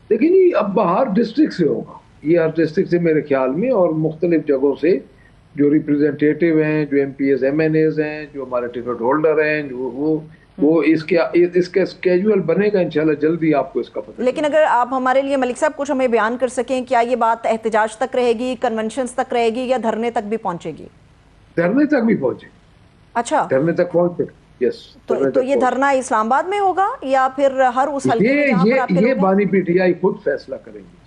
देखिए नहीं, अब हर डिस्ट्रिक्ट से होगा ये, हर डिस्ट्रिक्ट से मेरे ख्याल में, और मुख्तलिफ जगहों से जो रिप्रेजेंटेटिव हैं, जो MPs MNAs हैं, जो हमारे टिकट होल्डर हैं, जो वो इसका स्केड्यूल बनेगा इंशाल्लाह जल्दी आपको इसका पता। लेकिन अगर आप हमारे लिए मलिक साहब कुछ हमें बयान कर सकें, क्या ये बात एहतजाज तक रहेगी, कन्वेंशंस तक रहेगी या धरने तक भी पहुंचेगी? धरने तक भी पहुंचे। अच्छा, धरने तक पहुंचे। यस। तो ये धरना इस्लामाबाद में होगा या फिर हर उस हल्के में जहां पर आपके लोग हैं? बानी पीटीआई खुद फैसला करेंगे।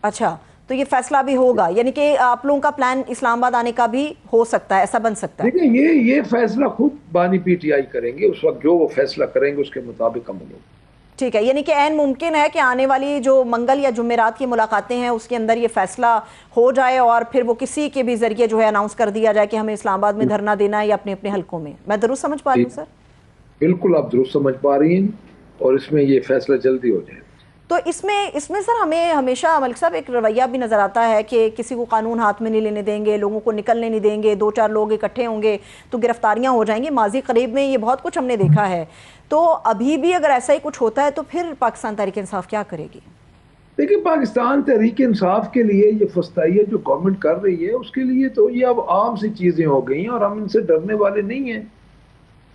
अच्छा, तो ये फैसला भी होगा, यानी कि आप लोगों का प्लान इस्लामाबाद आने का भी हो सकता है, ऐसा बन सकता है? देखिए, ये फैसला खुद बानी पीटीआई करेंगे। उस वक्त जो वो फैसला करेंगे उसके मुताबिक अमल होगा। ठीक है, यानी कि ऐन मुमकिन है कि आने वाली जो मंगल या जुमेरात की मुलाकातें हैं उसके अंदर ये फैसला हो जाए और फिर वो किसी के भी जरिए जो है अनाउंस कर दिया जाए कि हमें इस्लामाबाद में धरना देना है या अपने अपने हलकों में। मैं दुरुस्त समझ पा रही हूँ सर? बिल्कुल, आप दुरुस्त समझ पा रही हैं और इसमें ये फैसला जल्दी हो जाए। तो इसमें सर हमें हमेशा मलिक साहब एक रवैया भी नज़र आता है कि किसी को कानून हाथ में नहीं लेने देंगे, लोगों को निकलने नहीं देंगे, 2-4 लोग इकट्ठे होंगे तो गिरफ्तारियां हो जाएंगी। माजी करीब में ये बहुत कुछ हमने देखा है। तो अभी भी अगर ऐसा ही कुछ होता है तो फिर पाकिस्तान तहरीक इंसाफ क्या करेगी? देखिए, पाकिस्तान तहरीक इंसाफ के लिए ये फस्तायत जो गवर्नमेंट कर रही है उसके लिए तो ये अब आम सी चीज़ें हो गई हैं और हम इनसे डरने वाले नहीं हैं।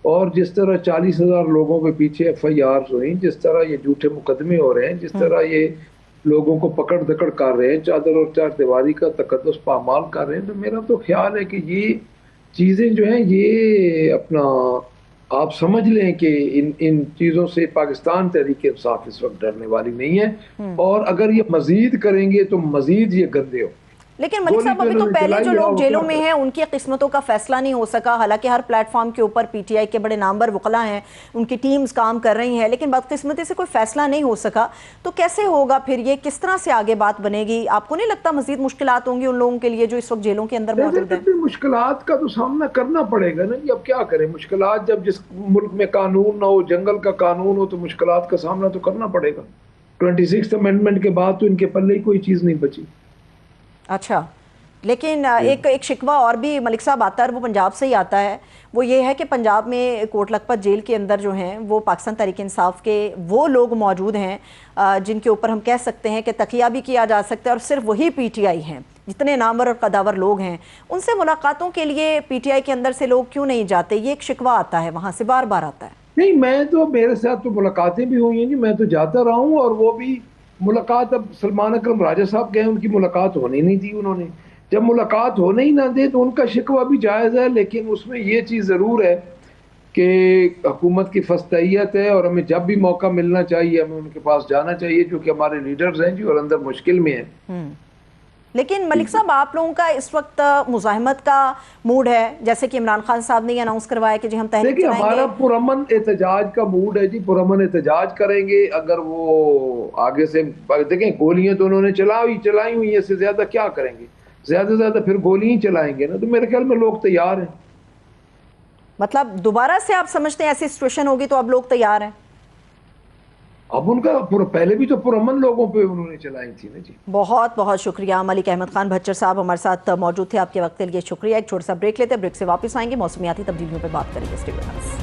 और जिस तरह 40,000 लोगों के पीछे FIRs हुई, जिस तरह ये झूठे मुकदमे हो रहे हैं, जिस तरह ये लोगों को पकड़ दकड़ कर रहे हैं, चादर और चार दीवारी का तकद्दुस पामाल कर रहे हैं, तो मेरा तो ख्याल है कि ये चीज़ें जो हैं ये अपना आप समझ लें कि इन चीज़ों से पाकिस्तान तहरीक इंसाफ इस वक्त डरने वाली नहीं है। और अगर ये मजीद करेंगे तो मजीद ये गंदे हो। लेकिन मलिक साहब, अभी तो पहले जो लोग जेलों में हैं उनकी किस्मतों का फैसला नहीं हो सका। हालांकि हर प्लेटफॉर्म के ऊपर पीटीआई के बड़े नामवर वकला हैं, उनकी टीम्स काम कर रही हैं, लेकिन बदकिस्मती से कोई फैसला नहीं हो सका। तो कैसे होगा फिर ये, किस तरह से आगे बात बनेगी? आपको नहीं लगता मजीद मुश्किलात होंगी उन लोगों के लिए जो इस वक्त जेलों के अंदर मौजूद हैं? मुश्किलात का तो सामना करना पड़ेगा ना जी, अब क्या करें। मुश्किलात, जब जिस मुल्क में कानून ना हो, जंगल का कानून हो, तो मुश्किलात का सामना तो करना पड़ेगा। 26th अमेंडमेंट के बाद तो इनके पल्ले ही कोई चीज़ नहीं बची। अच्छा, लेकिन एक शिकवा और भी मलिक साहब आता है, वो पंजाब से ही आता है। वो ये है कि पंजाब में कोट लखपत जेल के अंदर जो हैं वो पाकिस्तान तहरीक इंसाफ के वो लोग मौजूद हैं जिनके ऊपर हम कह सकते हैं कि तकिया भी किया जा सकता है, और सिर्फ वही पीटीआई हैं। जितने नामवर और कदावर लोग हैं उनसे मुलाकातों के लिए पीटीआई के अंदर से लोग क्यों नहीं जाते? ये एक शिकवा आता है, वहाँ से बार बार आता है। नहीं, मैं तो, मेरे साथ तो मुलाकातें भी हुई हैं जी, मैं तो जाता रहा हूँ। और वो भी मुलाकात, अब सलमान अकरम राजा साहब गए, उनकी मुलाकात होनी नहीं थी। उन्होंने जब मुलाकात होने ही ना दे तो उनका शिकवा भी जायज़ है, लेकिन उसमें ये चीज़ ज़रूर है कि हुकूमत की फस्तैयत है और हमें जब भी मौका मिलना चाहिए हमें उनके पास जाना चाहिए, जो कि हमारे लीडर्स हैं जी और अंदर मुश्किल में हैं। लेकिन मलिक साहब, आप लोगों का इस वक्त मुजाहिमत का मूड है, जैसे कि इमरान खान साहब ने ये अनाउंस करवाया कि जी हम तहरीक देखिए, हमारा पुरअमन एहतजाज का मूड है जी, पुरअमन एहतजाज करेंगे। अगर वो आगे से देखें, गोलियां तो उन्होंने चलाई हुई है, इससे ज्यादा क्या करेंगे? ज्यादा से ज्यादा फिर गोली ही चलाएंगे ना, तो मेरे ख्याल में लोग तैयार हैं। मतलब दोबारा से आप समझते हैं ऐसी सिचुएशन होगी तो अब लोग तैयार हैं? अब उनका पहले भी तो पुरअमन लोगों पे उन्होंने चलाई थी ना जी। बहुत बहुत शुक्रिया। मलिक अहमद खान भच्चर साहब हमारे साथ मौजूद थे, आपके वक्त के लिए शुक्रिया। एक छोटा सा ब्रेक लेते हैं, ब्रेक से वापस आएंगे, मौसमियाती तब्दीलियों पर बात करेंगे। Stay with us.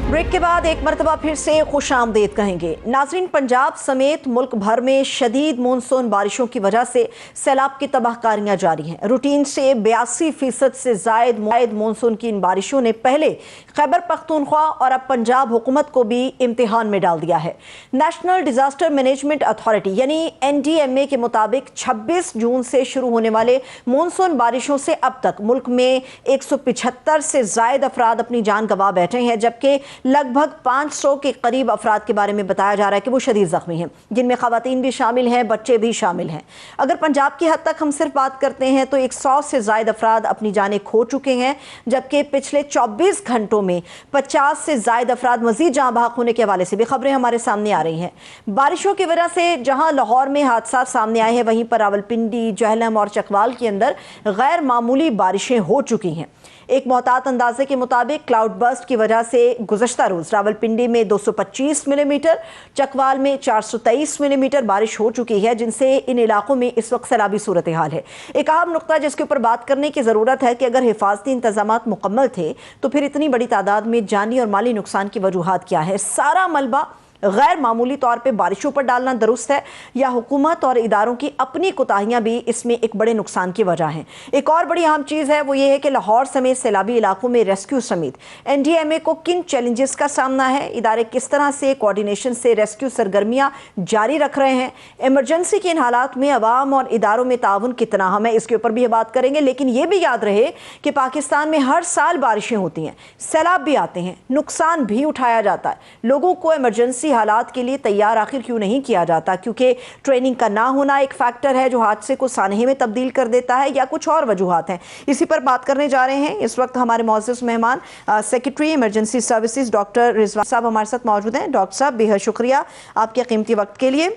ब्रेक के बाद एक मरतबा फिर से खुश आमदेद कहेंगे। नाजरीन, पंजाब समेत मुल्क भर में शदीद मानसून बारिशों की वजह से सैलाब की तबाहकारियां जारी हैं। रूटीन से 82% से जायद मानसून की इन बारिशों ने पहले खैबर पख्तूनख्वा और अब पंजाब हुकूमत को भी इम्तिहान में डाल दिया है। नेशनल डिजास्टर मैनेजमेंट अथॉरिटी यानी NDMA के मुताबिक 26 जून से शुरू होने वाले मानसून बारिशों से अब तक मुल्क में 175 से जायद अफराद अपनी जान गंवा बैठे हैं, जबकि लगभग 500 के करीब अफराद के बारे में बताया जा रहा है कि वो शदीद जख्मी हैं, जिनमें खवातीन भी शामिल हैं, बच्चे भी शामिल हैं। अगर पंजाब की हद तक हम सिर्फ बात करते हैं तो 100 से जायद अफराद अपनी जानें खो चुके हैं, जबकि पिछले 24 घंटों में 50 से जायद अफराद मजीद जहां बहक होने के हवाले से भी खबरें हमारे सामने आ रही हैं। बारिशों की वजह से जहां लाहौर में हादसा सामने आए हैं, वहीं पर रावलपिंडी, जहलम और चकवाल के अंदर गैर मामूली बारिशें हो चुकी हैं। एक मोहतात अंदाजे के मुताबिक क्लाउड बर्स्ट की वजह से गुज़श्ता रोज़ रावलपिंडी में 225 मिलीमीटर, चकवाल में 423 मिलीमीटर बारिश हो चुकी है, जिनसे इन इलाकों में इस वक्त सैलाबी सूरत हाल है। एक अहम नुकता जिसके ऊपर बात करने की ज़रूरत है कि अगर हिफाजती इंतजामात मुकम्मल थे तो फिर इतनी बड़ी तादाद में जानी और माली नुकसान की वजूहात क्या है? सारा मलबा गैर मामूली तौर पे बारिशों पर डालना दुरुस्त है या हुकूमत और इदारों की अपनी कोताहियां भी इसमें एक बड़े नुकसान की वजह हैं? एक और बड़ी अहम चीज़ है, वो ये है कि लाहौर समेत सैलाबी इलाकों में रेस्क्यू समेत NDMA को किन चैलेंजेस का सामना है, इदारे किस तरह से कोऑर्डिनेशन से रेस्क्यू सरगर्मियाँ जारी रख रहे हैं, इमरजेंसी के इन हालात में अवाम और इदारों में ताउन कितना हम है, इसके ऊपर भी बात करेंगे। लेकिन ये भी याद रहे कि पाकिस्तान में हर साल बारिशें होती हैं, सैलाब भी आते हैं, नुकसान भी उठाया जाता है। लोगों को इमरजेंसी हालात के लिए तैयार आखिर क्यों नहीं किया जाता? क्योंकि ट्रेनिंग का ना होना एक फैक्टर है जो हादसे को सानहे में तब्दील कर देता है, या कुछ और वजूहात हैं? इसी पर बात करने जा रहे हैं। इस वक्त हमारे मौजूद मेहमान secretary emergency services doctor Rizwan साहब हमारे साथ मौजूद हैं। डॉक्टर साहब, बेहद शुक्रिया आपके कीमती वक्त के लिए।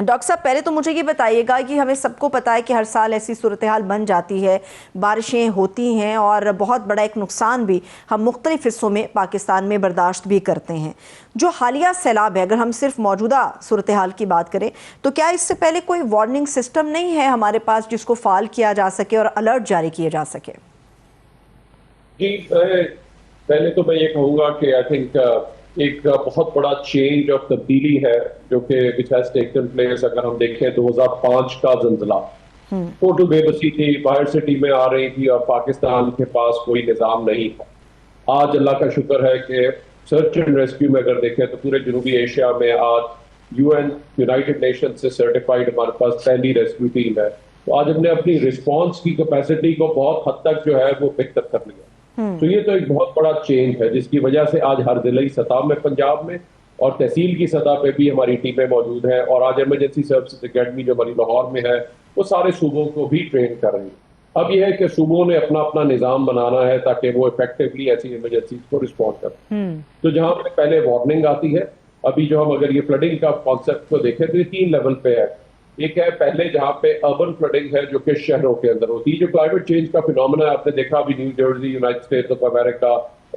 डॉक्टर साहब, पहले तो मुझे ये बताइएगा कि हमें सबको पता है कि हर साल ऐसी सूरत हाल बन जाती है, बारिशें होती हैं और बहुत बड़ा एक नुकसान भी हम मुख्तलिफ हिस्सों में पाकिस्तान में बर्दाश्त भी करते हैं। जो हालिया सैलाब है, अगर हम सिर्फ मौजूदा सूरत हाल की बात करें तो क्या इससे पहले कोई वार्निंग सिस्टम नहीं है हमारे पास जिसको फाल किया जा सके और अलर्ट जारी किए जा सके? जी, पहले तो मैं ये कहूँगा कि आई थिंक एक बहुत बड़ा चेंज और तब्दीली है जो कि विच हैज टेकन प्लेस। अगर हम देखें 2005 का ज़ल्ज़ला, टोटल बेबसी थी, बाहर से टीमें आ रही थी और पाकिस्तान के पास कोई निज़ाम नहीं था। आज अल्लाह का शुक्र है कि सर्च एंड रेस्क्यू में अगर देखें तो पूरे जनूबी एशिया में आज UN यूनाइटेड नेशन से सर्टिफाइड हमारे पास पहली रेस्क्यू टीम है। तो आज हमने अपनी रिस्पॉन्स की कैपेसिटी को बहुत हद तक जो है वो बेहतर कर लिया। तो ये तो एक बहुत बड़ा चेंज है जिसकी वजह से आज हर जिले सतह में पंजाब में और तहसील की सतह पे भी हमारी टीमें मौजूद हैं, और आज इमरजेंसी सर्विसेज अकेडमी जो हमारी लाहौर में है वो सारे सूबों को भी ट्रेन कर रही है। अब यह है कि सूबों ने अपना अपना निजाम बनाना है ताकि वो इफेक्टिवली ऐसी इमरजेंसी को रिस्पॉन्ड करें। तो जहां पे पहले वार्निंग आती है, अभी जो हम अगर ये फ्लडिंग का कॉन्सेप्ट को देखें तो ये 3 लेवल पे है। एक है पहले जहां पे अर्बन फ्लडिंग है जो कि शहरों के अंदर होती है, जो क्लाइमेट चेंज का फिनोमेना है आपने देखा अभी new Jersey, United states of America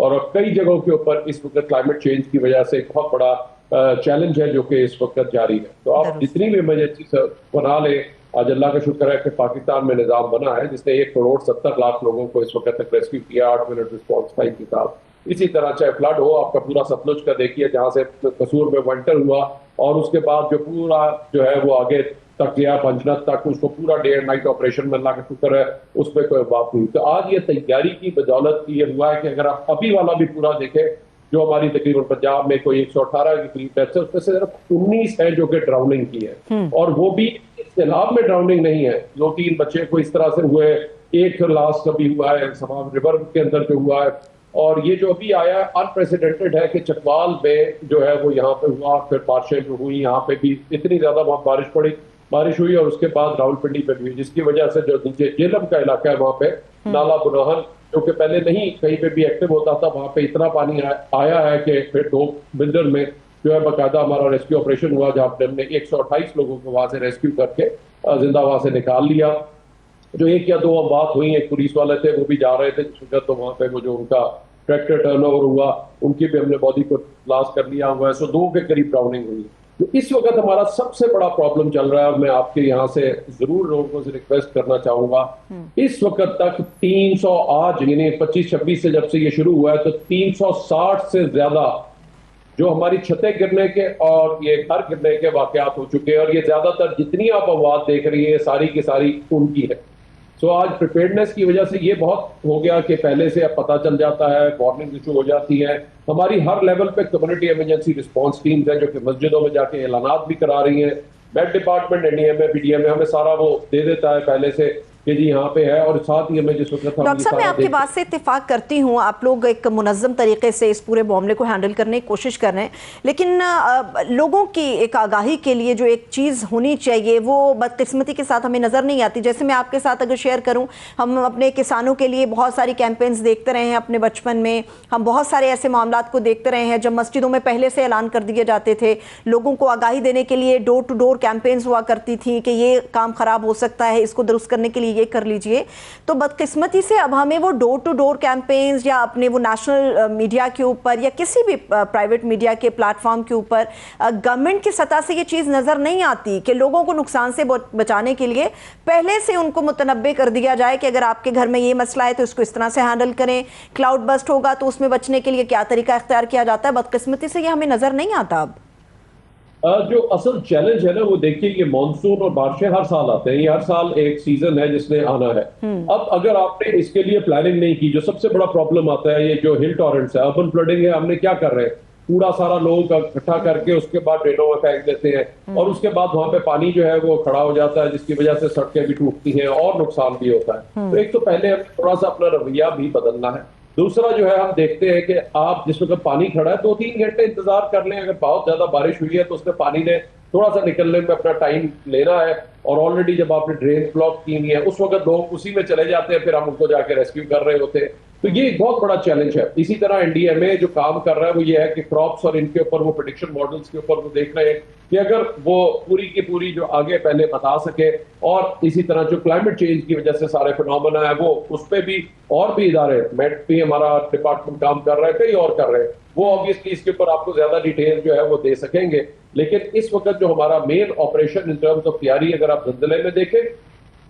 और कई जगहों के ऊपर इस वक्त क्लाइमेट चेंज की वजह से एक बहुत बड़ा चैलेंज है जो कि इस वक्त जारी है। तो आप जितनी भी इमरजेंसी बना ले, आज अल्लाह का शुक्र है कि पाकिस्तान में निजाम बना है जिसने 1,70,00,000 लोगों को इस वक्त तक रेस्क्यू किया 8 मिनट रिस्पॉन्स टाइम के साथ। इसी तरह चाहे फ्लड हो, आपका पूरा सतलुज का देखिए जहां से कसूर में वंटर हुआ और उसके बाद जो पूरा जो है वो आगे तक गया पंजनत तक, उसको पूरा डे एंड नाइट ऑपरेशन में अल्लाह का शुक्र है उस पर कोई बात नहीं। तो आज ये तैयारी की बदौलत ये हुआ है कि अगर आप अभी वाला भी पूरा देखें जो हमारी तकरीबन पंजाब में कोई 118 की करीब डेथ्स है, उसमें से सिर्फ 19 है जो कि ड्राउनिंग की है, और वो भी सैलाब में ड्राउनिंग नहीं है। 2-3 बच्चे को इस तरह से हुए, एक लास्ट अभी हुआ है समाव रिवर के अंदर जो हुआ है, और ये जो अभी आया अनप्रेसिडेंटेड है कि चकवाल में जो है वो यहाँ पे हुआ, फिर बारिशें जो हुई यहाँ पे भी इतनी ज्यादा वहाँ बारिश हुई और उसके बाद रावलपिंडी पे भी हुई, जिसकी वजह से जो नीचे जेलम का इलाका है वहाँ पे नाला बुरहान जो कि पहले नहीं कहीं पे भी एक्टिव होता था, वहाँ पे इतना पानी आया है कि फिर 2 बिल्डर में जो है बाकायदा हमारा रेस्क्यू ऑपरेशन हुआ जहाँ पे हमने 128 लोगों को वहां से रेस्क्यू करके जिंदा वहां से निकाल लिया। जो 1 या 2 बात हुई, एक पुलिस वाले थे वो भी जा रहे थे तो वहां पे वो जो उनका ट्रैक्टर टर्नओवर हुआ उनकी भी हमने बॉडी को क्लास कर लिया हुआ है। सो 2 के करीब ड्राउनिंग हुई। तो इस वक्त हमारा सबसे बड़ा प्रॉब्लम चल रहा है और मैं आपके यहाँ से जरूर लोगों से रिक्वेस्ट करना चाहूंगा, इस वक्त तक 300 आज यानी 25-26 से जब से ये शुरू हुआ है तो 360 से ज्यादा जो हमारी छतें गिरने के और ये घर गिरने के वाकयात हो चुके हैं, और ये ज्यादातर जितनी आप आवाज देख रही है सारी की सारी उनकी है। सो आज प्रिपेयर्डनेस की वजह से ये बहुत हो गया कि पहले से अब पता चल जाता है, वार्निंग इशू हो जाती है। हमारी हर लेवल पे कम्युनिटी इमरजेंसी रिस्पांस टीम्स हैं जो कि मस्जिदों में जाके ऐलानात भी करा रही हैं। मेड डिपार्टमेंट एनडीएमए पीडीएमए हमें सारा वो दे देता है पहले से कि जी यहाँ पे है, और साथ ही हमें जिस वक्त डॉक्टर साहब मैं आपकी बात से इत्तेफाक करती हूँ, आप लोग एक मुनज़्ज़म तरीके से इस पूरे मामले को हैंडल करने की कोशिश कर रहे हैं, लेकिन लोगों की एक आगाही के लिए जो एक चीज़ होनी चाहिए वो बदकिस्मती के साथ हमें नज़र नहीं आती। जैसे मैं आपके साथ अगर शेयर करूँ, हम अपने किसानों के लिए बहुत सारी कैंपेन्स देखते रहे हैं अपने बचपन में, हम बहुत सारे ऐसे मामलों को देखते रहे हैं जब मस्जिदों में पहले से ऐलान कर दिए जाते थे, लोगों को आगाही देने के लिए डोर टू डोर कैंपेन्स हुआ करती थी कि ये काम ख़राब हो सकता है, इसको दुरुस्त करने के लिए ये कर लीजिए। तो बदकिस्मती से अब हमें वो डोर टू डोर कैंपेन्स या अपने वो नेशनल मीडिया के ऊपर या किसी भी प्राइवेट मीडिया के प्लेटफॉर्म के ऊपर गवर्नमेंट की सतह से ये चीज़ नज़र नहीं आती कि लोगों को नुकसान से बचाने के लिए पहले से उनको मुतनब्बे कर दिया जाए कि अगर आपके घर में ये मसला है तो इसको इस तरह से हैंडल करें, क्लाउड बस्ट होगा तो उसमें बचने के लिए क्या तरीका इख्तियार किया जाता है। बदकिस्मती से ये हमें नज़र नहीं आता। अब जो असल चैलेंज है ना वो देखिए, ये मॉनसून और बारिशें हर साल आते हैं, ये हर साल एक सीजन है जिसने आना है। अब अगर आपने इसके लिए प्लानिंग नहीं की, जो सबसे बड़ा प्रॉब्लम आता है ये जो हिल टॉरेंट्स है, अर्बन फ्लडिंग है, हमने क्या कर रहे हैं, कूड़ा सारा लोगों का इकट्ठा करके उसके बाद ड्रेनों में फेंक देते हैं और उसके बाद वहां पे पानी जो है वो खड़ा हो जाता है, जिसकी वजह से सड़कें भी टूटती हैं और नुकसान भी होता है। तो एक तो पहले हमें थोड़ा सा अपना रवैया भी बदलना है। दूसरा जो है, हम देखते हैं कि आप जिस वक्त पानी खड़ा है 2-3 घंटे इंतजार कर लें, अगर बहुत ज्यादा बारिश हुई है तो उसमें पानी ने थोड़ा सा निकलने में अपना टाइम लेना है, और ऑलरेडी जब आपने ड्रेन ब्लॉक की हुई है उस वक्त लोग उसी में चले जाते हैं, फिर हम उनको जाके रेस्क्यू कर रहे होते हैं। तो ये एक बहुत बड़ा चैलेंज है। इसी तरह एनडीएमए जो काम कर रहा है वो ये है कि क्रॉप्स और इनके ऊपर वो प्रेडिक्शन मॉडल्स के ऊपर वो देख रहे हैं कि अगर वो पूरी की पूरी जो आगे पहले बता सके, और इसी तरह जो क्लाइमेट चेंज की वजह से सारे फिनोमेना है वो उस पर भी और भी इदारे, मेट भी हमारा डिपार्टमेंट काम कर रहा है, कई और कर रहे हैं, वो ऑब्वियसली इसके ऊपर आपको ज्यादा डिटेल जो है वो दे सकेंगे। लेकिन इस वक्त जो हमारा main operation in terms of तैयारी, अगर आप जल्दले में देखें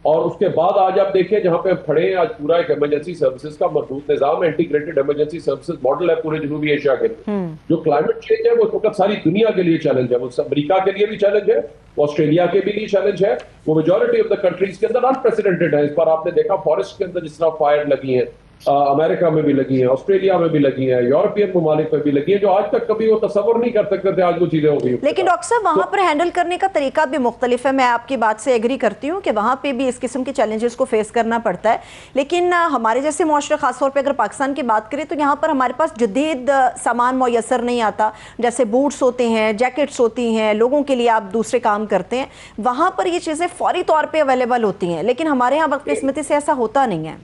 और उसके बाद आज आप देखिए जहां पे हम खड़े हैं, आज पूरा एक इमरजेंसी सर्विसेज का मजबूत निजाम, इंटीग्रेटेड इमरजेंसी सर्विसेज मॉडल है पूरे जनूबी एशिया के लिए। जो क्लाइमेट चेंज है वो इस वक्त सारी दुनिया के लिए चैलेंज है, वो अमेरिका के लिए भी चैलेंज है, वो ऑस्ट्रेलिया के भी लिए चैलेंज है, वो मेजॉरिटी ऑफ द कंट्रीज के अंदर अनप्रेसिडेंटेड है। इस बार आपने देखा फॉरेस्ट के अंदर जिस तरह फायर लगी है, अमेरिका में भी लगी हैं, ऑस्ट्रेलिया में भी लगी हैं, यूरोपियन ममालिक में भी लगी हैं, जो आज तक कभी वो तस्वर नहीं कर सकते थे, आज वो चीजें हो गई। लेकिन डॉक्टर साहब वहाँ पर हैंडल करने का तरीका भी मुख्तलिफ है। मैं आपकी बात से एग्री करती हूँ कि वहाँ पे भी इस किस्म के चैलेंजेस को फेस करना पड़ता है, लेकिन हमारे जैसे मुआशरे खासतौर पर अगर पाकिस्तान की बात करें तो यहाँ पर हमारे पास जदीद सामान मुयसर नहीं आता। जैसे बूट्स होते हैं, जैकेट्स होती हैं, लोगों के लिए आप दूसरे काम करते हैं, वहाँ पर ये चीज़ें फौरी तौर पर अवेलेबल होती हैं, लेकिन हमारे यहाँ बदकिस्मती से ऐसा होता नहीं है।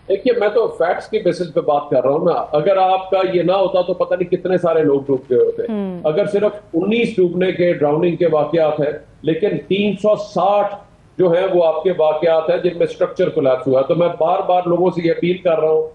देखिए, मैं तो फैक्ट्स के बेसिस पे बात कर रहा हूँ ना। अगर आपका ये ना होता तो पता नहीं कितने सारे लोग डूब गए होते। अगर सिर्फ 19 डूबने के, ड्राउनिंग के वाकयात हैं, लेकिन 360 जो है वो आपके वाकयात हैं जिनमें स्ट्रक्चर कोलैप्स हुआ है। तो मैं बार बार लोगों से ये अपील कर रहा हूँ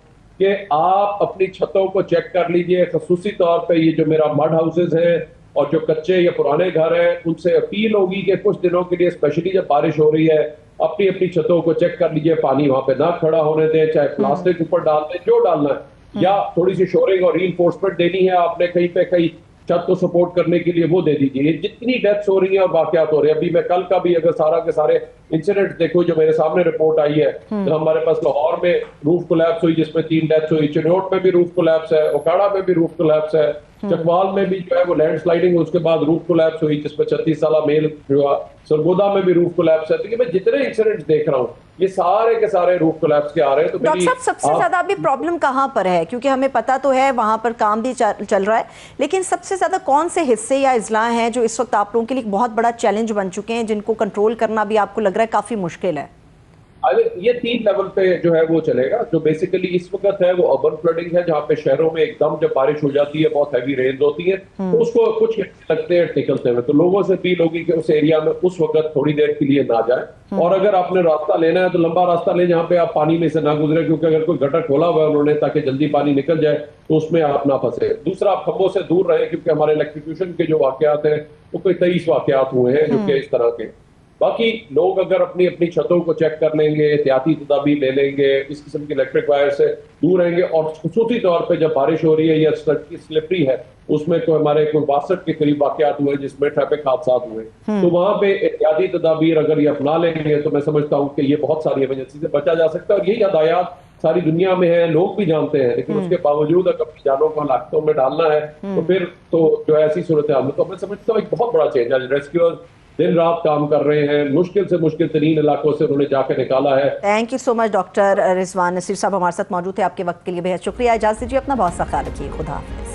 कि आप अपनी छतों को चेक कर लीजिए, खसूसी तौर पर ये जो मेरा मड हाउसेज हैं और जो कच्चे या पुराने घर हैं, उनसे अपील होगी कि कुछ दिनों के लिए, स्पेशली जब बारिश हो रही है, अपनी अपनी छतों को चेक कर लीजिए, पानी वहां पे ना खड़ा होने दें, चाहे प्लास्टिक ऊपर डाल दें, जो डालना है, या थोड़ी सी शोरिंग और रीइंफोर्समेंट देनी है आपने कहीं पे कहीं छत को सपोर्ट करने के लिए, वो दे दीजिए। जितनी डेथ्स हो रही हैं और वाकयात हो रहे हैं, अभी मैं कल का भी अगर सारा के सारे इंसिडेंट देखो जो मेरे सामने रिपोर्ट आई है, तो हमारे पास लाहौर में रूफ कोलैप्स हुई जिसमें 3 डेथ्स हुई, चिनोट में भी रूफ कोलैप्स है, ओकाड़ा में भी रूफ कोलैप्स है, चकवाल में भी जो है वो लैंडस्लाइडिंग उसके बाद रूफ कोलैप्स हुई जिसमें 36 साल मेल हुआ, सरगोदा में भी रूफ कोलैप्स है। तो ये मैं जितने इंसिडेंट्स देख रहा हूँ ये सारे के सारे रूफ कोलैप्स के आ रहे हैं। तो डॉक्टर साहब, सबसे ज्यादा अभी प्रॉब्लम कहाँ पर है? क्योंकि हमें पता तो है वहां पर काम भी चल रहा है, लेकिन सबसे ज्यादा कौन से हिस्से या अजला हैं जो इस वक्त आप लोगों के लिए बहुत बड़ा चैलेंज बन चुके हैं, जिनको कंट्रोल करना भी आपको लग रहा है काफी मुश्किल है? ये 3 लेवल पे जो है वो चलेगा। जो बेसिकली इस वक्त है वो अर्बन फ्लडिंग है, जहाँ पे शहरों में एकदम जब बारिश हो जाती है, बहुत हैवी रेन्स होती है, तो उसको कुछ लगते हैं निकलते हुए। तो लोगों से अपील होगी कि उस एरिया में उस वक्त थोड़ी देर के लिए ना जाए, और अगर आपने रास्ता लेना है तो लंबा रास्ता लें जहाँ पे आप पानी में से ना गुजरे, क्योंकि अगर कोई गटर खोला हुआ है उन्होंने ताकि जल्दी पानी निकल जाए तो उसमें आप ना फंसे। दूसरा, आप खंभों से दूर रहे, क्योंकि हमारे इलेक्ट्रिक्यूशन के जो वाकयात हैं वो कोई 23 वाकयात हुए हैं जो कि इस तरह के। बाकी लोग अगर अपनी अपनी छतों को चेक कर लेंगे, एहतियाती तदाबीर ले लेंगे, इस किस्म की इलेक्ट्रिक वायर से दूर रहेंगे, और खसूसी तौर पे जब बारिश हो रही है या सड़क की स्लिपरी है, उसमें कोई हमारे 62 के करीब वाकयात हुए जिसमें ट्रैफिक हादसा हुए, तो वहां पे एहतियाती तदाबीर अगर ये अपना लेंगे तो मैं समझता हूँ कि ये बहुत सारी इमरजेंसी से बचा जा सकता है। और यही हदायत सारी दुनिया में है, लोग भी जानते हैं, लेकिन उसके बावजूद अगर अपनी जानों को हलाकतों में डालना है तो फिर तो जो ऐसी सूरत हाल में, तो मैं समझता हूँ एक बहुत बड़ा चेंज है। रेस्क्यूअर्स दिन रात काम कर रहे हैं, मुश्किल से मुश्किल तरीन इलाकों से उन्होंने जाकर निकाला है। Thank you so much doctor Rizwan Nasir sahab हमारे साथ मौजूद थे। आपके वक्त के लिए बेहद शुक्रिया। इजाज़त दीजिए, अपना बहुत सा ख्याल रखिए। खुदा हाफिज़।